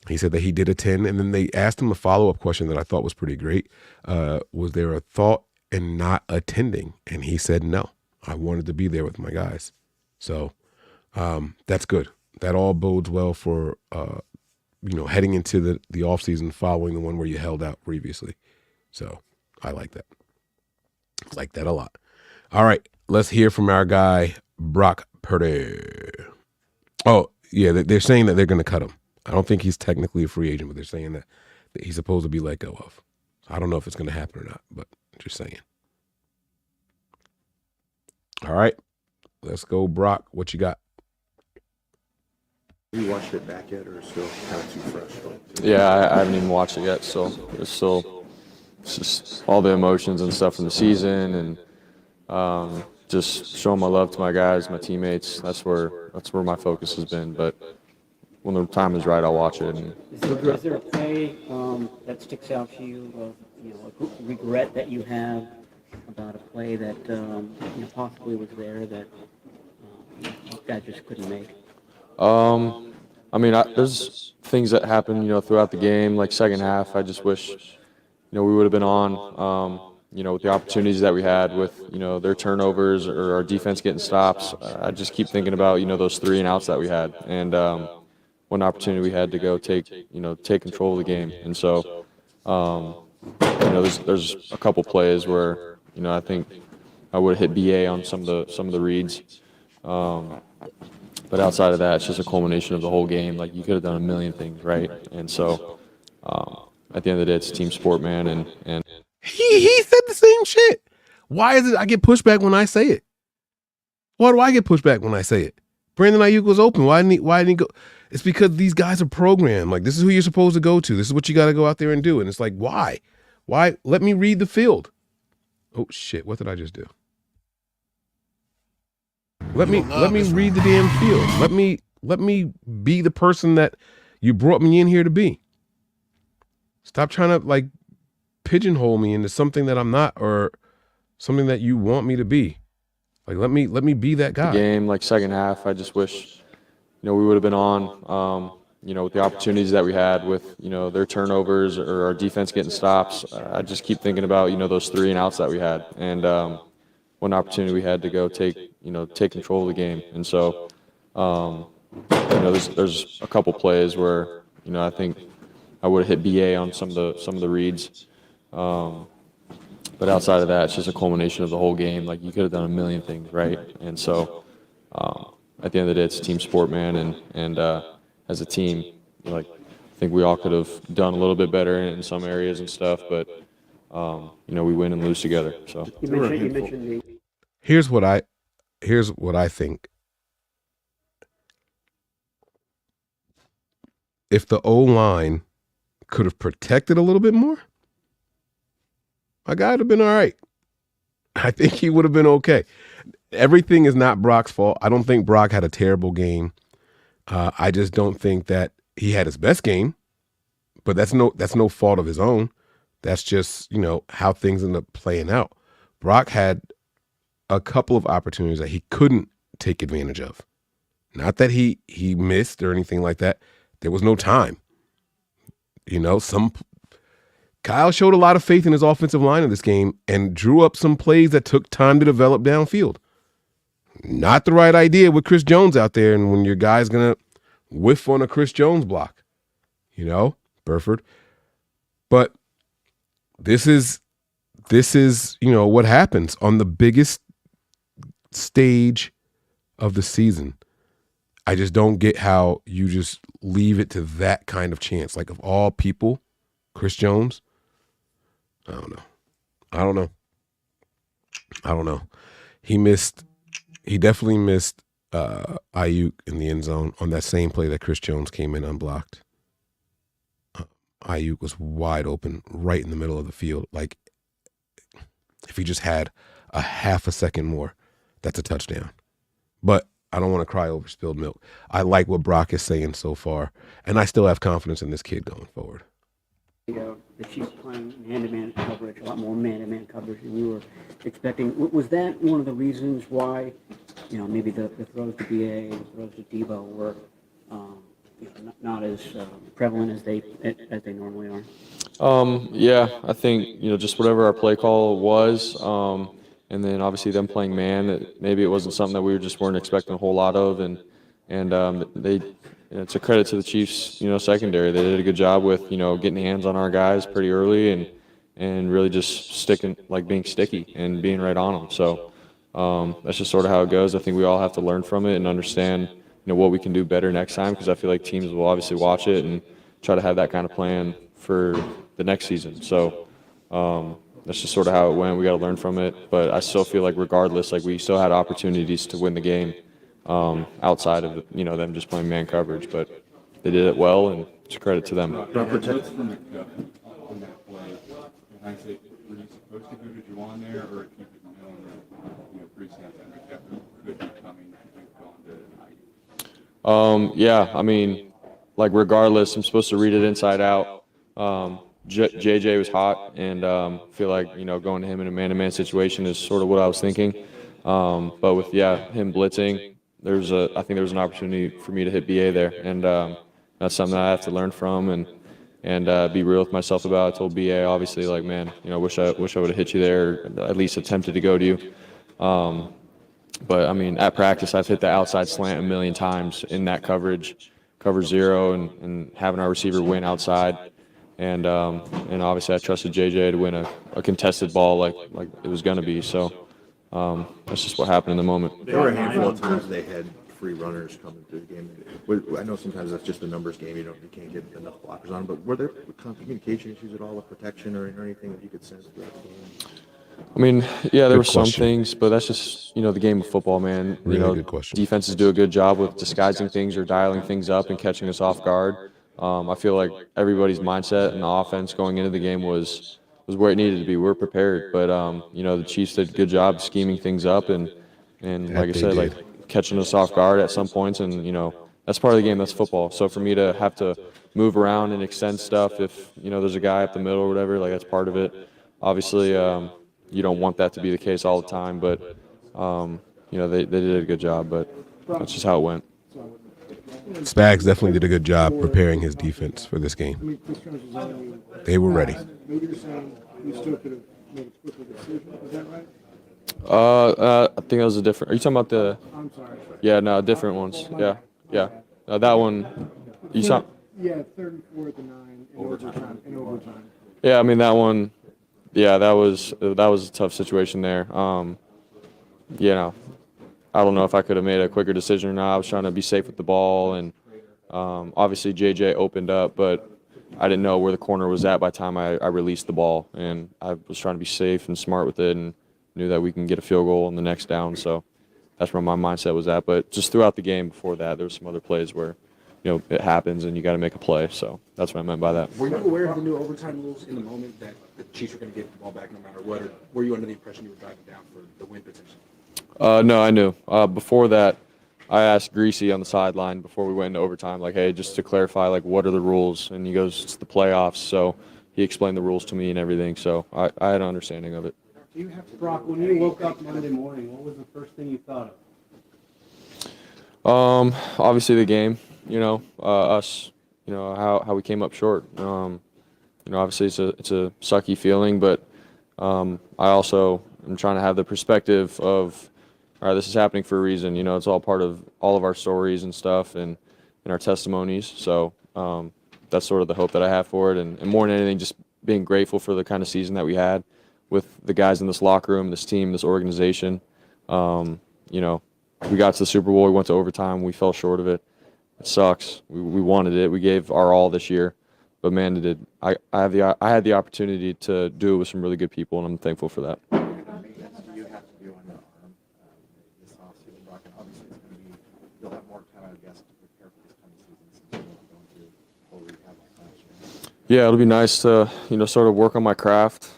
He said that he did attend, and then they asked him a follow-up question that I thought was pretty great. Was there a thought in not attending? And he said, no, I wanted to be there with my guys. So that's good. That all bodes well for, heading into the offseason following the one where you held out previously. So I like that. I like that a lot. All right, let's hear from our guy, Brock Purdy. Oh, yeah, they're saying that they're going to cut him. I don't think he's technically a free agent, but they're saying that he's supposed to be let go of. I don't know if it's going to happen or not, but just saying. All right, let's go, Brock. What you got? Have you watched it back yet, or still kind of too fresh? Yeah, I haven't even watched it yet, so it's just all the emotions and stuff from the season, and just showing my love to my guys, my teammates. That's where my focus has been. But when the time is right, I'll watch it. And, is there a play that sticks out to you of a regret that you have about a play that possibly was there that you guys just couldn't make? I mean, there's things that happen, throughout the game, like second half. I just wish, we would have been on, with the opportunities that we had with, their turnovers or our defense getting stops. I just keep thinking about, those 3 and outs that we had, and one opportunity we had to go take control of the game. And so, there's a couple plays where, I think I would have hit BA on some of the reads. But outside of that, it's just a culmination of the whole game. Like, you could have done a million things, right? And so, at the end of the day, it's a team sport, man. And he said the same shit. Why is it I get pushback when I say it? Why do I get pushback when I say it? Brandon Ayuk was open. Why didn't he go? It's because these guys are programmed. Like, this is who you're supposed to go to. This is what you got to go out there and do. And it's like, why? Why? Let me read the field. Oh shit! What did I just do? Let me read the damn field. Let me be the person that you brought me in here to be. Stop trying to pigeonhole me into something that I'm not or something that you want me to be. Like, let me be that guy. The game, second half, I just wish, we would have been on, with the opportunities that we had with, their turnovers or our defense getting stops. I just keep thinking about, those 3 and outs that we had. And one opportunity we had to go take control of the game. And so, there's a couple plays where, I think I would have hit BA on some of the reads. But outside of that, it's just a culmination of the whole game. Like, you could have done a million things, right? And so, at the end of the day, it's a team sport, man. And as a team, like, I think we all could have done a little bit better in some areas and stuff. But we win and lose together. So You mentioned Here's what I think. If the O-line could have protected a little bit more, my guy would have been all right. I think he would have been okay. Everything is not Brock's fault. I don't think Brock had a terrible game. I just don't think that he had his best game, but that's no fault of his own. That's just, how things end up playing out. Brock had a couple of opportunities that he couldn't take advantage of. Not that he missed or anything like that. There was no time. Kyle showed a lot of faith in his offensive line in this game and drew up some plays that took time to develop downfield. Not the right idea with Chris Jones out there, and when your guy's going to whiff on a Chris Jones block, Burford. But this is what happens on the biggest stage of the season. I just don't get how you just leave it to that kind of chance. Like, of all people, Chris Jones, I don't know. He definitely missed Ayuk in the end zone on that same play that Chris Jones came in unblocked. Ayuk was wide open right in the middle of the field. Like, if he just had a half a second more, that's a touchdown. But I don't want to cry over spilled milk. I like what Brock is saying so far, and I still have confidence in this kid going forward. The Chiefs playing man-to-man coverage, a lot more man-to-man coverage than you were expecting. Was that one of the reasons why, maybe the throws to BA and throws to Debo were not as prevalent as they normally are? Yeah, I think, just whatever our play call was, and then obviously them playing man, maybe it wasn't something that we just weren't expecting a whole lot of, and they, it's a credit to the Chiefs, secondary. They did a good job with, getting hands on our guys pretty early and really just being sticky and being right on them. So that's just sort of how it goes. I think we all have to learn from it and understand, what we can do better next time, because I feel like teams will obviously watch it and try to have that kind of plan for the next season. So that's just sort of how it went. We got to learn from it, but I still feel like regardless, like, we still had opportunities to win the game outside of them just playing man coverage, but they did it well, and it's a credit to them. From the gut on that play, and I say, were you supposed to go to Juwan there, or if you could know that pre-snap that McDuffie could be coming, you've gone to Ayuk? Yeah, I mean, like, regardless, I'm supposed to read it inside out. JJ was hot, and feel like, going to him in a man-to-man situation is sort of what I was thinking. But with, him blitzing, I think there was an opportunity for me to hit BA there, and that's something that I have to learn from and be real with myself about. I told BA, obviously, like, man, wish I would have hit you there, or at least attempted to go to you. But I mean, at practice, I've hit the outside slant a million times in that coverage, cover zero, and having our receiver win outside. And obviously I trusted JJ to win a contested ball like it was going to be. So that's just what happened in the moment. There were a handful of times they had free runners coming through the game. I know sometimes that's just a numbers game. You can't get enough blockers on, but were there communication issues at all with protection or anything that you could sense throughout the game? I mean, yeah, there were some things, but that's just, the game of football, man. Really good question. Defenses do a good job with disguising things or dialing things up and catching us off guard. I feel like everybody's mindset and the offense going into the game was where it needed to be. We're prepared, but the Chiefs did a good job scheming things up and like I said, like, catching us off guard at some points, and that's part of the game. That's football. So for me to have to move around and extend stuff if there's a guy up the middle or whatever, like, that's part of it. Obviously, you don't want that to be the case all the time, but they did a good job. But that's just how it went. Spags definitely did a good job preparing his defense for this game. They were ready. Maybe you're saying you still could have made a quicker decision. Is that right? I think that was a different. Are you talking about the? I'm sorry. Yeah, no, different ones. Yeah. That one. You saw. Yeah, 34 at the 9, overtime. In overtime. Yeah, I mean that one. Yeah, that was a tough situation there. You know, I don't know if I could have made a quicker decision or not. I was trying to be safe with the ball, and obviously JJ opened up, but I didn't know where the corner was at by the time I released the ball, and I was trying to be safe and smart with it, and knew that we can get a field goal on the next down. So that's where my mindset was at. But just throughout the game before that, there were some other plays where, it happens and you got to make a play. So that's what I meant by that. Were you aware of the new overtime rules in the moment that the Chiefs were going to get the ball back no matter what, or were you under the impression you were driving down for the win potentially? No, I knew. Before that, I asked Greasy on the sideline before we went into overtime, like, hey, just to clarify, like, what are the rules? And he goes, it's the playoffs. So he explained the rules to me and everything. So I had an understanding of it. Do you have to, Brock, when you woke up Monday morning, what was the first thing you thought of? Obviously the game, us, how we came up short. Obviously it's a sucky feeling, but I also am trying to have the perspective of, all right, this is happening for a reason. It's all part of all of our stories and stuff and our testimonies. So that's sort of the hope that I have for it. And more than anything, just being grateful for the kind of season that we had with the guys in this locker room, this team, this organization. We got to the Super Bowl. We went to overtime. We fell short of it. It sucks. We wanted it. We gave our all this year. But, man, I had the opportunity to do it with some really good people, and I'm thankful for that. Yeah, it'll be nice to, sort of work on my craft,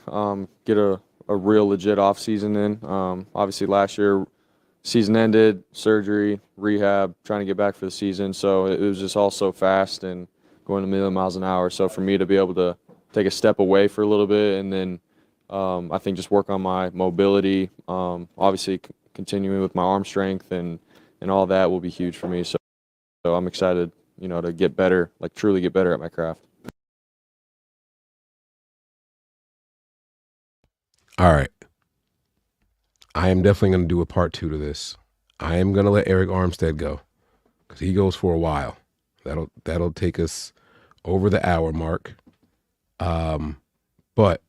get a real legit off season in. Obviously last year, season ended, surgery, rehab, trying to get back for the season. So it was just all so fast and going a million miles an hour. So for me to be able to take a step away for a little bit and then I think just work on my mobility, obviously continuing with my arm strength and all that will be huge for me. So I'm excited, to get better, like truly get better at my craft. All right. I am definitely going to do a part 2 to this. I am going to let Eric Armstead go because he goes for a while. That'll take us over the hour mark. But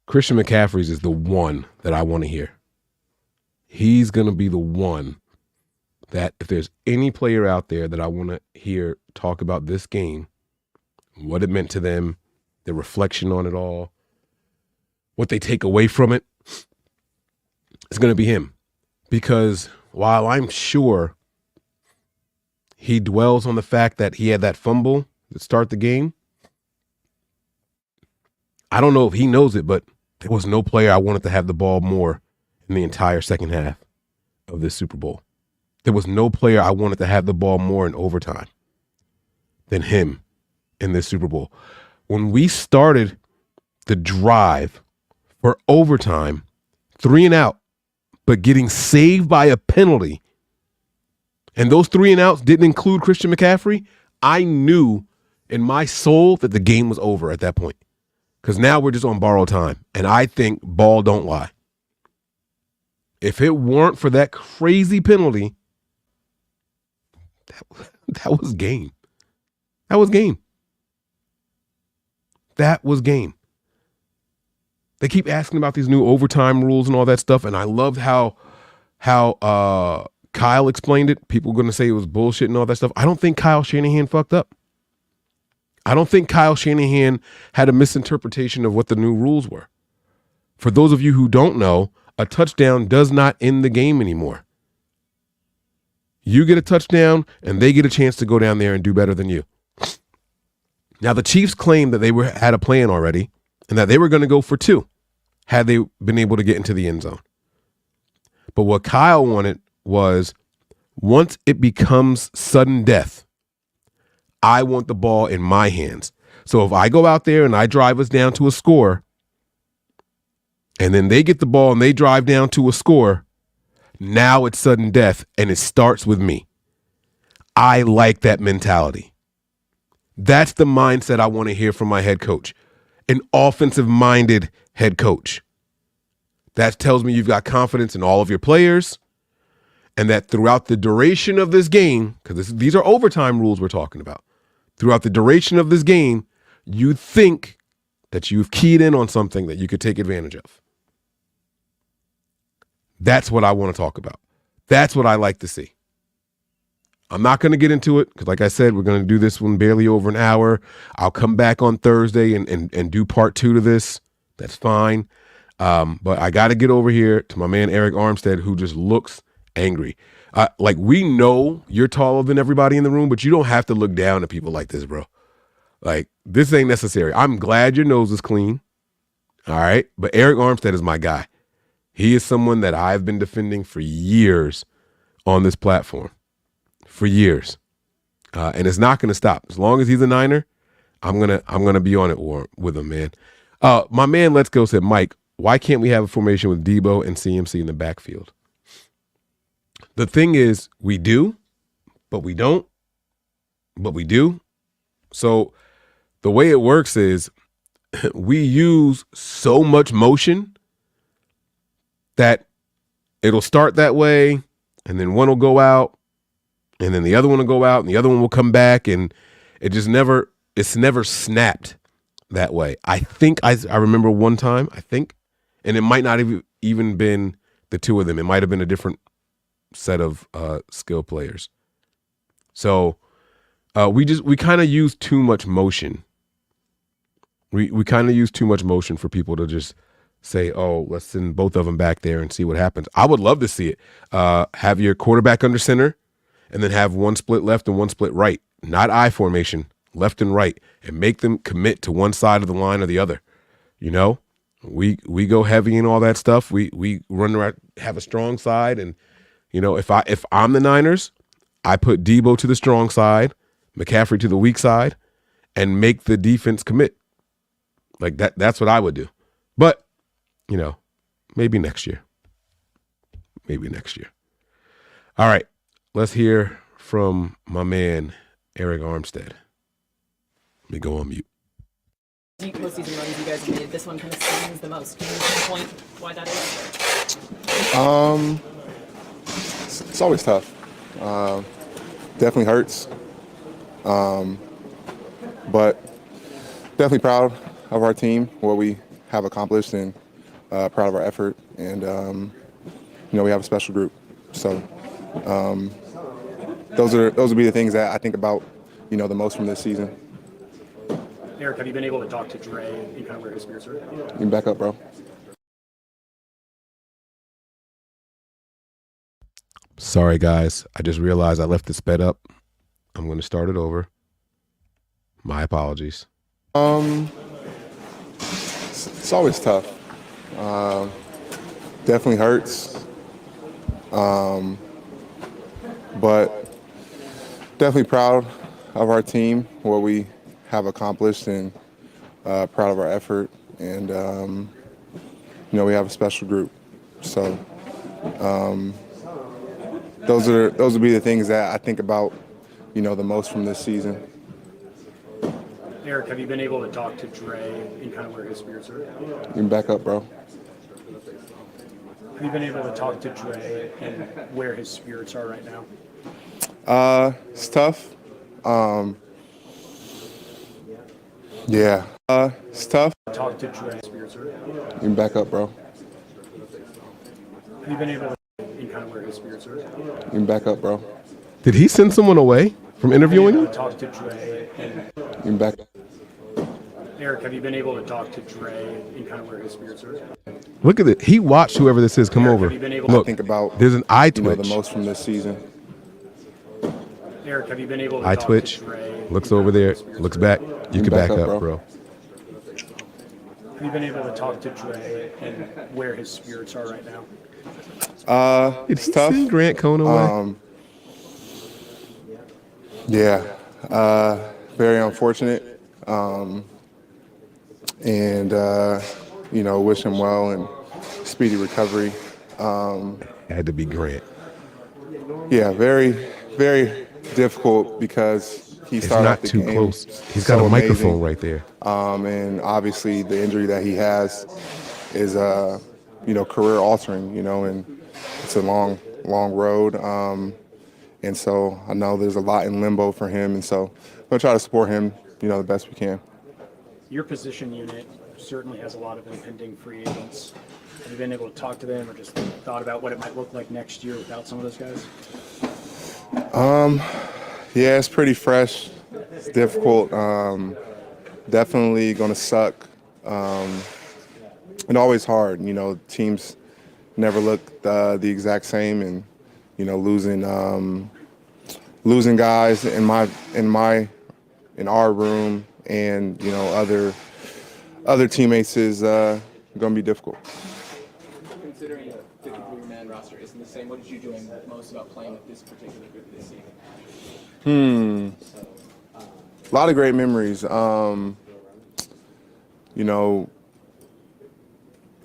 Christian McCaffrey's is the one that I want to hear. He's going to be the one that if there's any player out there that I want to hear talk about this game, what it meant to them, the reflection on it all, what they take away from it, it's going to be him. Because while I'm sure he dwells on the fact that he had that fumble to start the game, I don't know if he knows it, but there was no player I wanted to have the ball more in the entire second half of this Super Bowl. There was no player I wanted to have the ball more in overtime than him in this Super Bowl. When we started the drive for overtime, 3 and out, but getting saved by a penalty, and those 3 and outs didn't include Christian McCaffrey, I knew in my soul that the game was over at that point. Because now we're just on borrowed time. And I think ball don't lie. If it weren't for that crazy penalty, that was game. That was game. That was game. They keep asking about these new overtime rules and all that stuff, and I loved how Kyle explained it. People are going to say it was bullshit and all that stuff. I don't think Kyle Shanahan fucked up. I don't think Kyle Shanahan had a misinterpretation of what the new rules were. For those of you who don't know, a touchdown does not end the game anymore. You get a touchdown, and they get a chance to go down there and do better than you. Now, the Chiefs claimed that they had a plan already, and that they were going to go for 2 had they been able to get into the end zone. But what Kyle wanted was, once it becomes sudden death, I want the ball in my hands. So if I go out there and I drive us down to a score, and then they get the ball and they drive down to a score, now it's sudden death, and it starts with me. I like that mentality. That's the mindset I want to hear from my head coach. An offensive-minded head coach. That tells me you've got confidence in all of your players and that throughout the duration of this game, because these are overtime rules we're talking about, throughout the duration of this game, you think that you've keyed in on something that you could take advantage of. That's what I want to talk about. That's what I like to see. I'm not going to get into it because, like I said, we're going to do this one barely over an hour. I'll come back on Thursday and do part 2 to this. That's fine. But I got to get over here to my man Eric Armstead, who just looks angry. Like, we know you're taller than everybody in the room, but you don't have to look down at people like this, bro. Like, this ain't necessary. I'm glad your nose is clean. All right. But Eric Armstead is my guy. He is someone that I've been defending for years on this platform. For years. And it's not going to stop. As long as he's a Niner, I'm gonna be on it with him, man. My man Let's Go said, Mike, why can't we have a formation with Debo and CMC in the backfield? The thing is, we do, but we don't, but we do. So the way it works is we use so much motion that it'll start that way, and then one will go out, and then the other one will go out, and the other one will come back, and it's never snapped that way. I think I remember one time, and it might not have even been the two of them. It might have been a different set of skill players. So we kind of use too much motion. We kind of use too much motion for people to just say, oh, let's send both of them back there and see what happens. I would love to see it. Have your quarterback under center and then have one split left and one split right, not I formation, left and right, and make them commit to one side of the line or the other. You know, we go heavy and all that stuff. We run around, have a strong side. And, you know, if I'm the Niners, I put Debo to the strong side, McCaffrey to the weak side, and make the defense commit. Like that's what I would do. But, you know, maybe next year. Maybe next year. All right. Let's hear from my man, Eric Armstead. Let me go on mute. Deep postseason runs you guys have made, this one kind of stings the most. Can you pinpoint why that is? It's always tough. Definitely hurts. But definitely proud of our team, what we have accomplished, and proud of our effort. And, you know, we have a special group. So those would be the things that I think about, you know, the most from this season. Eric, have you been able to talk to Dre and kind of where his spirits are? You can back up, bro. Sorry, guys. I just realized I left the sped up. I'm going to start it over. My apologies. It's always tough. Definitely hurts. But definitely proud of our team, what we have accomplished, and proud of our effort. And, you know, we have a special group. So those would be the things that I think about, you know, the most from this season. Eric, have you been able to talk to Dre and kind of where his spirits are? You can back up, bro. Have you been able to talk to Dre and where his spirits are right now? It's tough. Yeah. It's tough. Talk to Dre, spirits are. You can back up, bro. Have you been able to and kind of where his spirits are? You can back up, bro. Did he send someone away from interviewing him? Talk to Dre and You can back up. Eric, have you been able to talk to Dre and kind of where his spirits are? Look at it. He watched whoever this is come Eric, over. have you been able Look, to think about, there's an eye you know, twitch. the most from this season. Eric, have you been able to Eye talk twitch. to Dre? Looks over there. Looks back. You can back up, bro. Have you been able to talk to Dre and where his spirits are right now? It's tough. Send Grant Cohn away. Yeah. Very unfortunate. And, you know, wish him well and speedy recovery. Had to be Grant. Yeah, very, very difficult because he started not off the too game close. He's got a microphone amazing. right there. And obviously the injury that he has is, you know, career altering, you know, and it's a long, long road. And so I know there's a lot in limbo for him. And so I'm going to try to support him, you know, the best we can. Your position unit certainly has a lot of impending free agents. Have you been able to talk to them or just thought about what it might look like next year without some of those guys? Yeah, it's pretty fresh. It's difficult. Definitely going to suck. And always hard. You know, teams never look the exact same, and you know, losing guys in our room and you know other teammates is going to be difficult. Considering a 53-man roster isn't the same, what did you enjoy most about playing with this particular group this season? A lot of great memories. You know,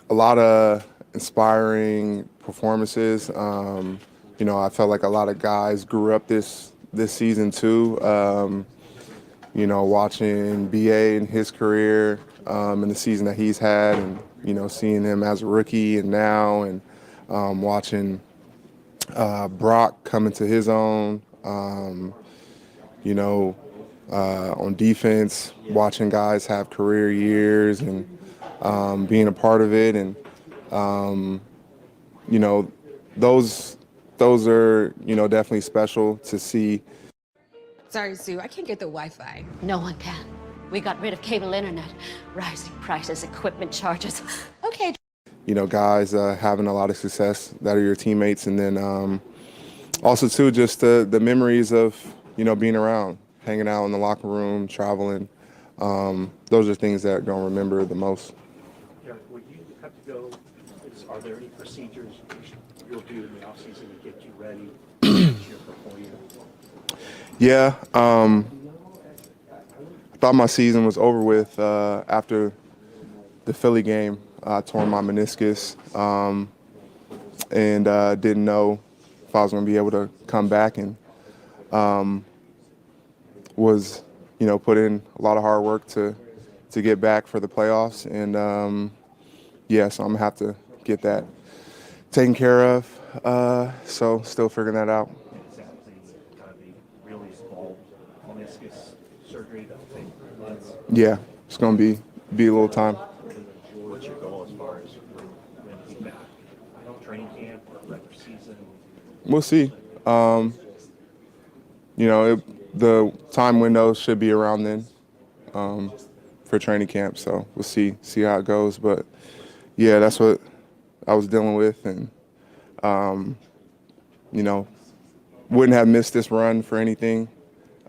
a lot of inspiring performances. You know, I felt like a lot of guys grew up this season too. You know, watching BA in his career and the season that he's had, and you know, seeing him as a rookie and now, and watching Brock come into his own. You know, on defense, watching guys have career years and being a part of it, and you know, those are, you know, definitely special to see. Sorry, Sue, I can't get the Wi-Fi. No one can. We got rid of cable internet. Rising prices, equipment charges. Okay. You know, guys having a lot of success that are your teammates, and then also too just the memories of, you know, being around, hanging out in the locker room, traveling. Those are things that I'm gonna remember the most. Eric, would you have to go? Are there any procedures you'll do in the offseason to get you ready next year for 4 years? Yeah, I thought my season was over with after the Philly game. I tore my meniscus and didn't know if I was going to be able to come back, and was, you know, put in a lot of hard work to get back for the playoffs. And yeah, so I'm going to have to get that taken care of. So still figuring that out. Surgery that'll take months. Yeah, it's going to be a little time. What's your goal as far as when you get back? Training camp or regular season? We'll see. You know, the time window should be around then for training camp. So we'll see how it goes. But yeah, that's what I was dealing with, and you know, wouldn't have missed this run for anything.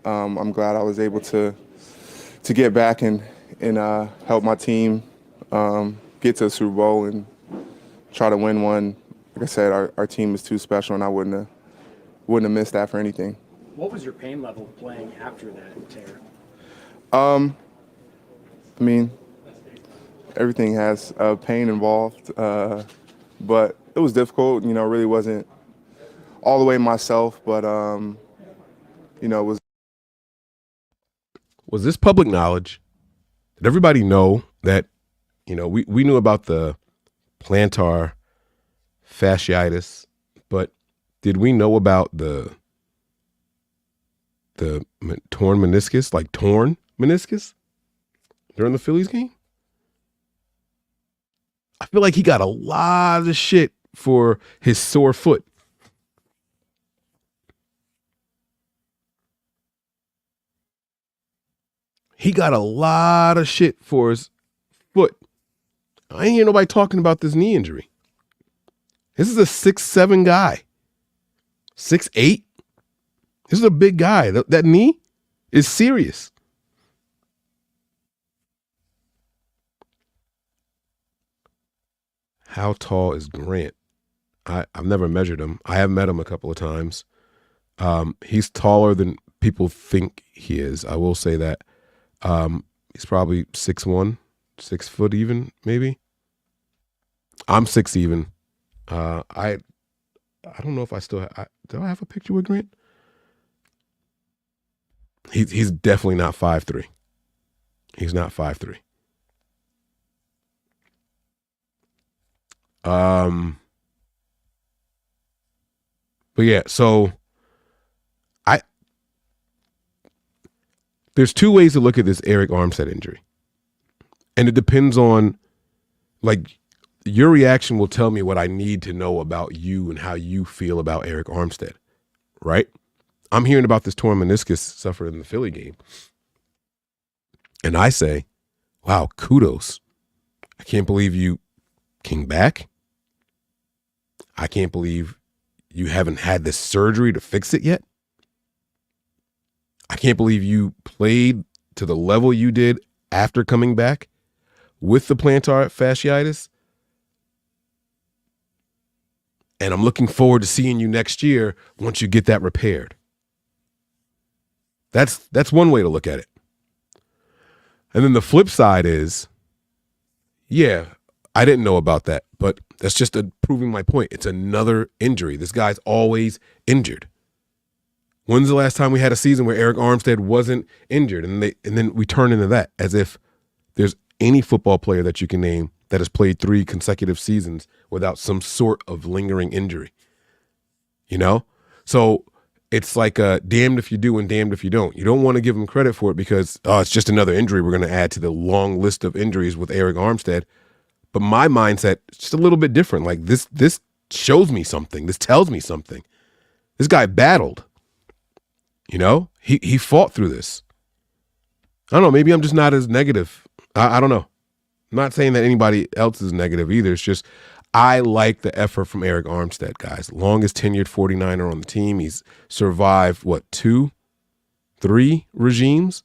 I'm glad I was able to get back and help my team get to the Super Bowl and try to win one. Like I said, our team is too special, and I wouldn't have missed that for anything. What was your pain level playing after that tear? I mean, everything has pain involved, but it was difficult. You know, really wasn't all the way myself, but you know, it was this public knowledge? Did everybody know that, you know, we knew about the plantar fasciitis, but did we know about the torn meniscus, like torn meniscus during the Phillies game? I feel like he got a lot of shit for his sore foot. He got a lot of shit for his foot. I ain't hear nobody talking about this knee injury. This is a 6'7" guy. 6'8"? This is a big guy. That knee is serious. How tall is Grant? I've never measured him. I have met him a couple of times. He's taller than people think he is. I will say that. He's probably 6'1", 6 foot even, maybe. I'm 6 even. I don't know if I still have. Do I have a picture with Grant? He's definitely not 5'3". He's not 5'3". But yeah, so there's two ways to look at this Eric Armstead injury. And it depends on, like, your reaction will tell me what I need to know about you and how you feel about Eric Armstead, right? I'm hearing about this torn meniscus suffered in the Philly game. And I say, wow, kudos. I can't believe you came back. I can't believe you haven't had this surgery to fix it yet. I can't believe you played to the level you did after coming back with the plantar fasciitis. And I'm looking forward to seeing you next year once you get that repaired. That's one way to look at it. And then the flip side is, yeah, I didn't know about that, but that's just proving my point. It's another injury. This guy's always injured. When's the last time we had a season where Eric Armstead wasn't injured? And then we turn into that as if there's any football player that you can name that has played 3 consecutive seasons without some sort of lingering injury. You know? So it's like damned if you do and damned if you don't. You don't want to give him credit for it because, it's just another injury we're going to add to the long list of injuries with Eric Armstead. But my mindset is just a little bit different. Like this shows me something. This tells me something. This guy battled. You know, he fought through this. I don't know. Maybe I'm just not as negative. I don't know. I'm not saying that anybody else is negative either. It's just I like the effort from Eric Armstead, guys. Longest tenured 49er on the team. He's survived, 2, 3 regimes?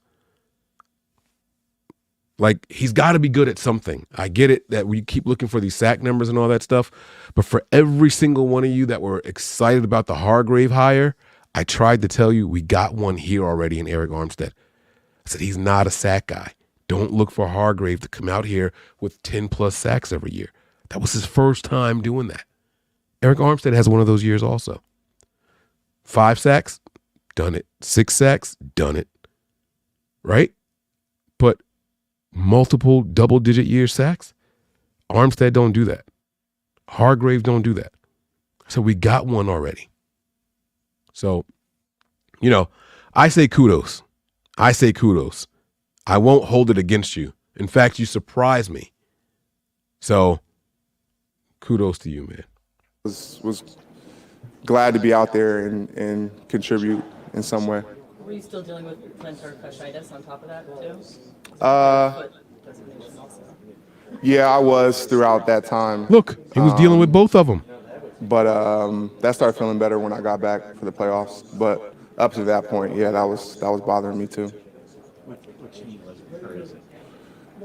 Like, he's got to be good at something. I get it that we keep looking for these sack numbers and all that stuff. But for every single one of you that were excited about the Hargrave hire, I tried to tell you we got one here already in Eric Armstead. I said, he's not a sack guy. Don't look for Hargrave to come out here with 10-plus sacks every year. That was his first time doing that. Eric Armstead has one of those years also. 5 sacks, done it. 6 sacks, done it. Right? But multiple double-digit year sacks, Armstead don't do that. Hargrave don't do that. So we got one already. So, I say kudos. I won't hold it against you. In fact, you surprised me. So, kudos to you, man. Was glad to be out there and contribute in some way. Were you still dealing with plantar fasciitis on top of that, too? Yeah, I was throughout that time. Look, he was dealing with both of them. But that started feeling better when I got back for the playoffs. But up to that point, yeah, that was bothering me too. Which knee was it, or is it?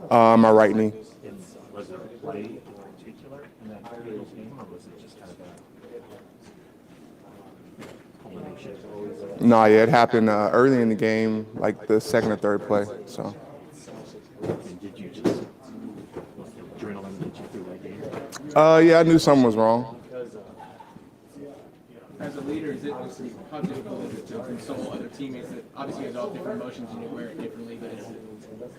My right knee. Was there a play in particular in that Eagles game, or was it just kind of a culmination? No, yeah, it happened early in the game, like the second or third play. So. And did you just adrenaline get you through that game? Yeah, I knew something was wrong. As a leader, how difficult is it to console other teammates that obviously has all different emotions and you wear it differently, but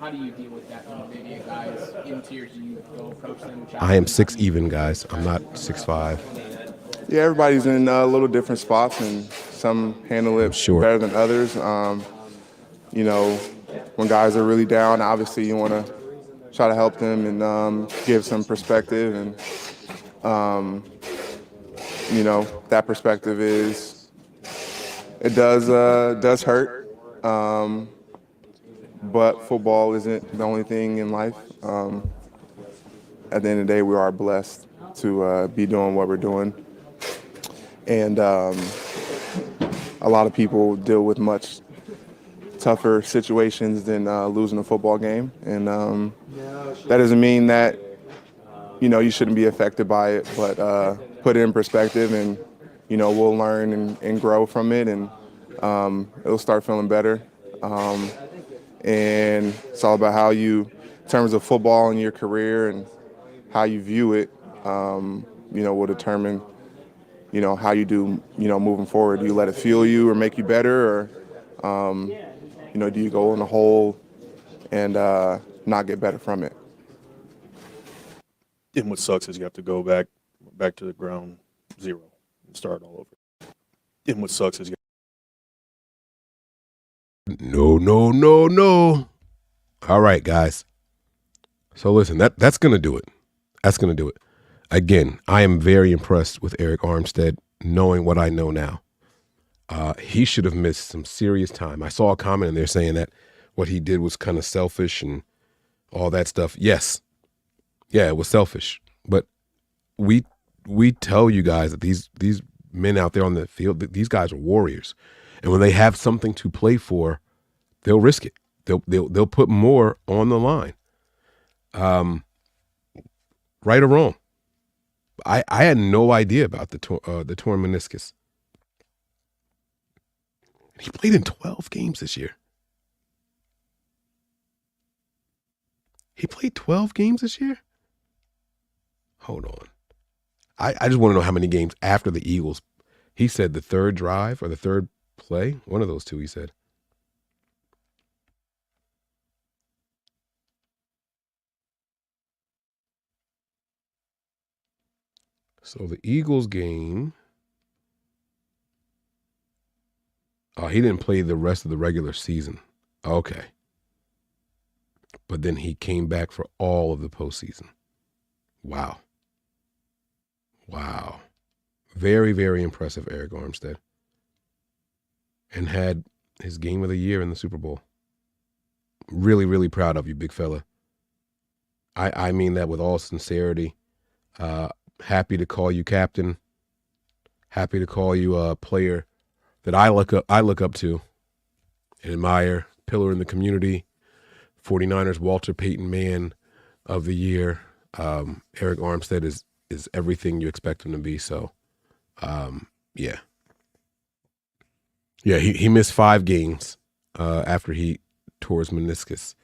how do you deal with that? Maybe a guy's in tears, do you go approach them? I am 6 even, guys. I'm not 6'5". Yeah, everybody's in little different spots, and some handle it better than others. When guys are really down, obviously you want to try to help them and give some perspective. And, that perspective is, it does hurt. But football isn't the only thing in life. At the end of the day, we are blessed to be doing what we're doing. And a lot of people deal with much tougher situations than losing a football game. And that doesn't mean that, you shouldn't be affected by it, but put it in perspective and, we'll learn and grow from it, and it'll start feeling better. And it's all about how you, in terms of football and your career and how you view it, will determine, how you do, moving forward. Do you let it fuel you or make you better, or, do you go in a hole and not get better from it? And what sucks is you have to go back to the ground zero and start all over. And what sucks is No. All right, guys. So listen, that's going to do it. That's going to do it. Again, I am very impressed with Eric Armstead, knowing what I know now. He should have missed some serious time. I saw a comment in there saying that what he did was kind of selfish and all that stuff. Yes. Yeah, it was selfish. But we tell you guys that these men out there on the field, these guys are warriors. And when they have something to play for, they'll risk it. They'll put more on the line. Right or wrong. I had no idea about the torn meniscus. He played in 12 games this year. He played 12 games this year? Hold on. I just want to know how many games after the Eagles. He said the third drive or the third play. One of those two, he said. So the Eagles game. Oh, he didn't play the rest of the regular season. Okay. But then he came back for all of the postseason. Wow. Wow. Very, very impressive, Eric Armstead. And had his game of the year in the Super Bowl. Really, really proud of you, big fella. I mean that with all sincerity. Happy to call you captain. Happy to call you a player that I look up to and admire. Pillar in the community. 49ers Walter Payton Man of the Year. Eric Armstead is everything you expect him to be. So, yeah. Yeah, he missed 5 games after he tore his meniscus.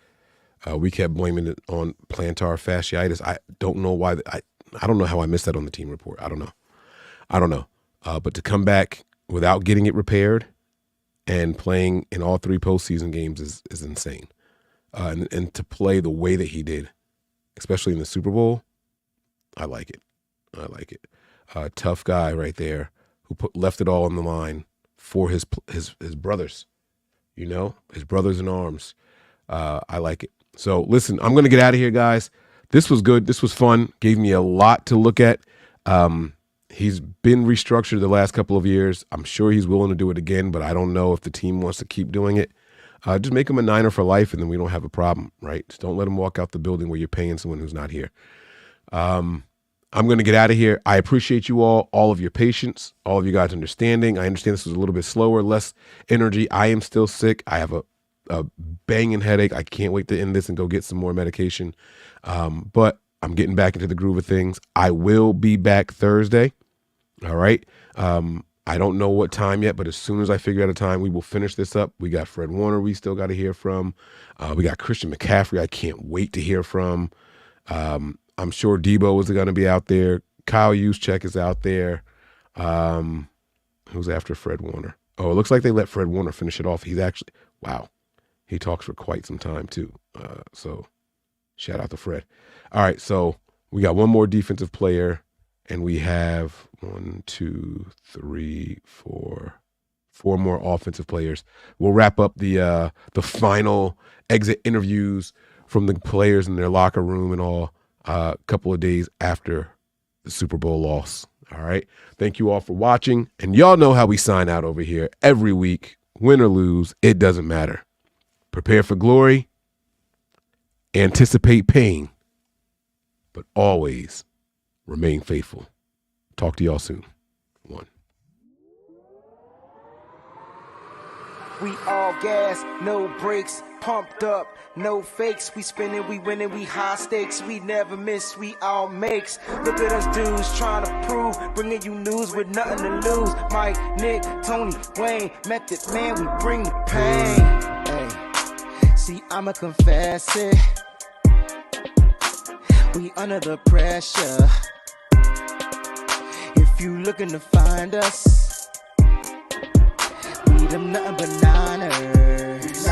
We kept blaming it on plantar fasciitis. I don't know why. I don't know how I missed that on the team report. I don't know. But to come back without getting it repaired and playing in all 3 postseason games is insane. And to play the way that he did, especially in the Super Bowl, I like it. Tough guy right there who left it all on the line for his brothers, his brothers in arms. I like it. So listen, I'm going to get out of here, guys. This was good. This was fun. Gave me a lot to look at. He's been restructured the last couple of years. I'm sure he's willing to do it again, but I don't know if the team wants to keep doing it. Just make him a Niner for life, and then we don't have a problem, right? Just don't let him walk out the building where you're paying someone who's not here. I'm going to get out of here. I appreciate you all of your patience, all of you guys' understanding. I understand this was a little bit slower, less energy. I am still sick. I have a banging headache. I can't wait to end this and go get some more medication. But I'm getting back into the groove of things. I will be back Thursday. All right. I don't know what time yet, but as soon as I figure out a time, we will finish this up. We got Fred Warner we still got to hear from. We got Christian McCaffrey I can't wait to hear from. I'm sure Debo is going to be out there. Kyle Juszczyk is out there. Who's after Fred Warner? Oh, it looks like they let Fred Warner finish it off. He's actually, wow. He talks for quite some time too. So shout out to Fred. All right. So we got one more defensive player and we have 4 more offensive players. We'll wrap up the final exit interviews from the players in their locker room and all a couple of days after the Super Bowl loss. All right. Thank you all for watching. And y'all know how we sign out over here every week. Win or lose, it doesn't matter. Prepare for glory. Anticipate pain. But always remain faithful. Talk to y'all soon. 1. We all gas, no brakes, pumped up, no fakes. We spinning, we winning, we high stakes. We never miss, we all makes. Look at us dudes trying to prove, bringing you news with nothing to lose. Mike, Nick, Tony, Wayne, Method Man, we bring the pain. Hey, see, I'ma confess it. We under the pressure. If you looking to find us, we them nothing but Niners.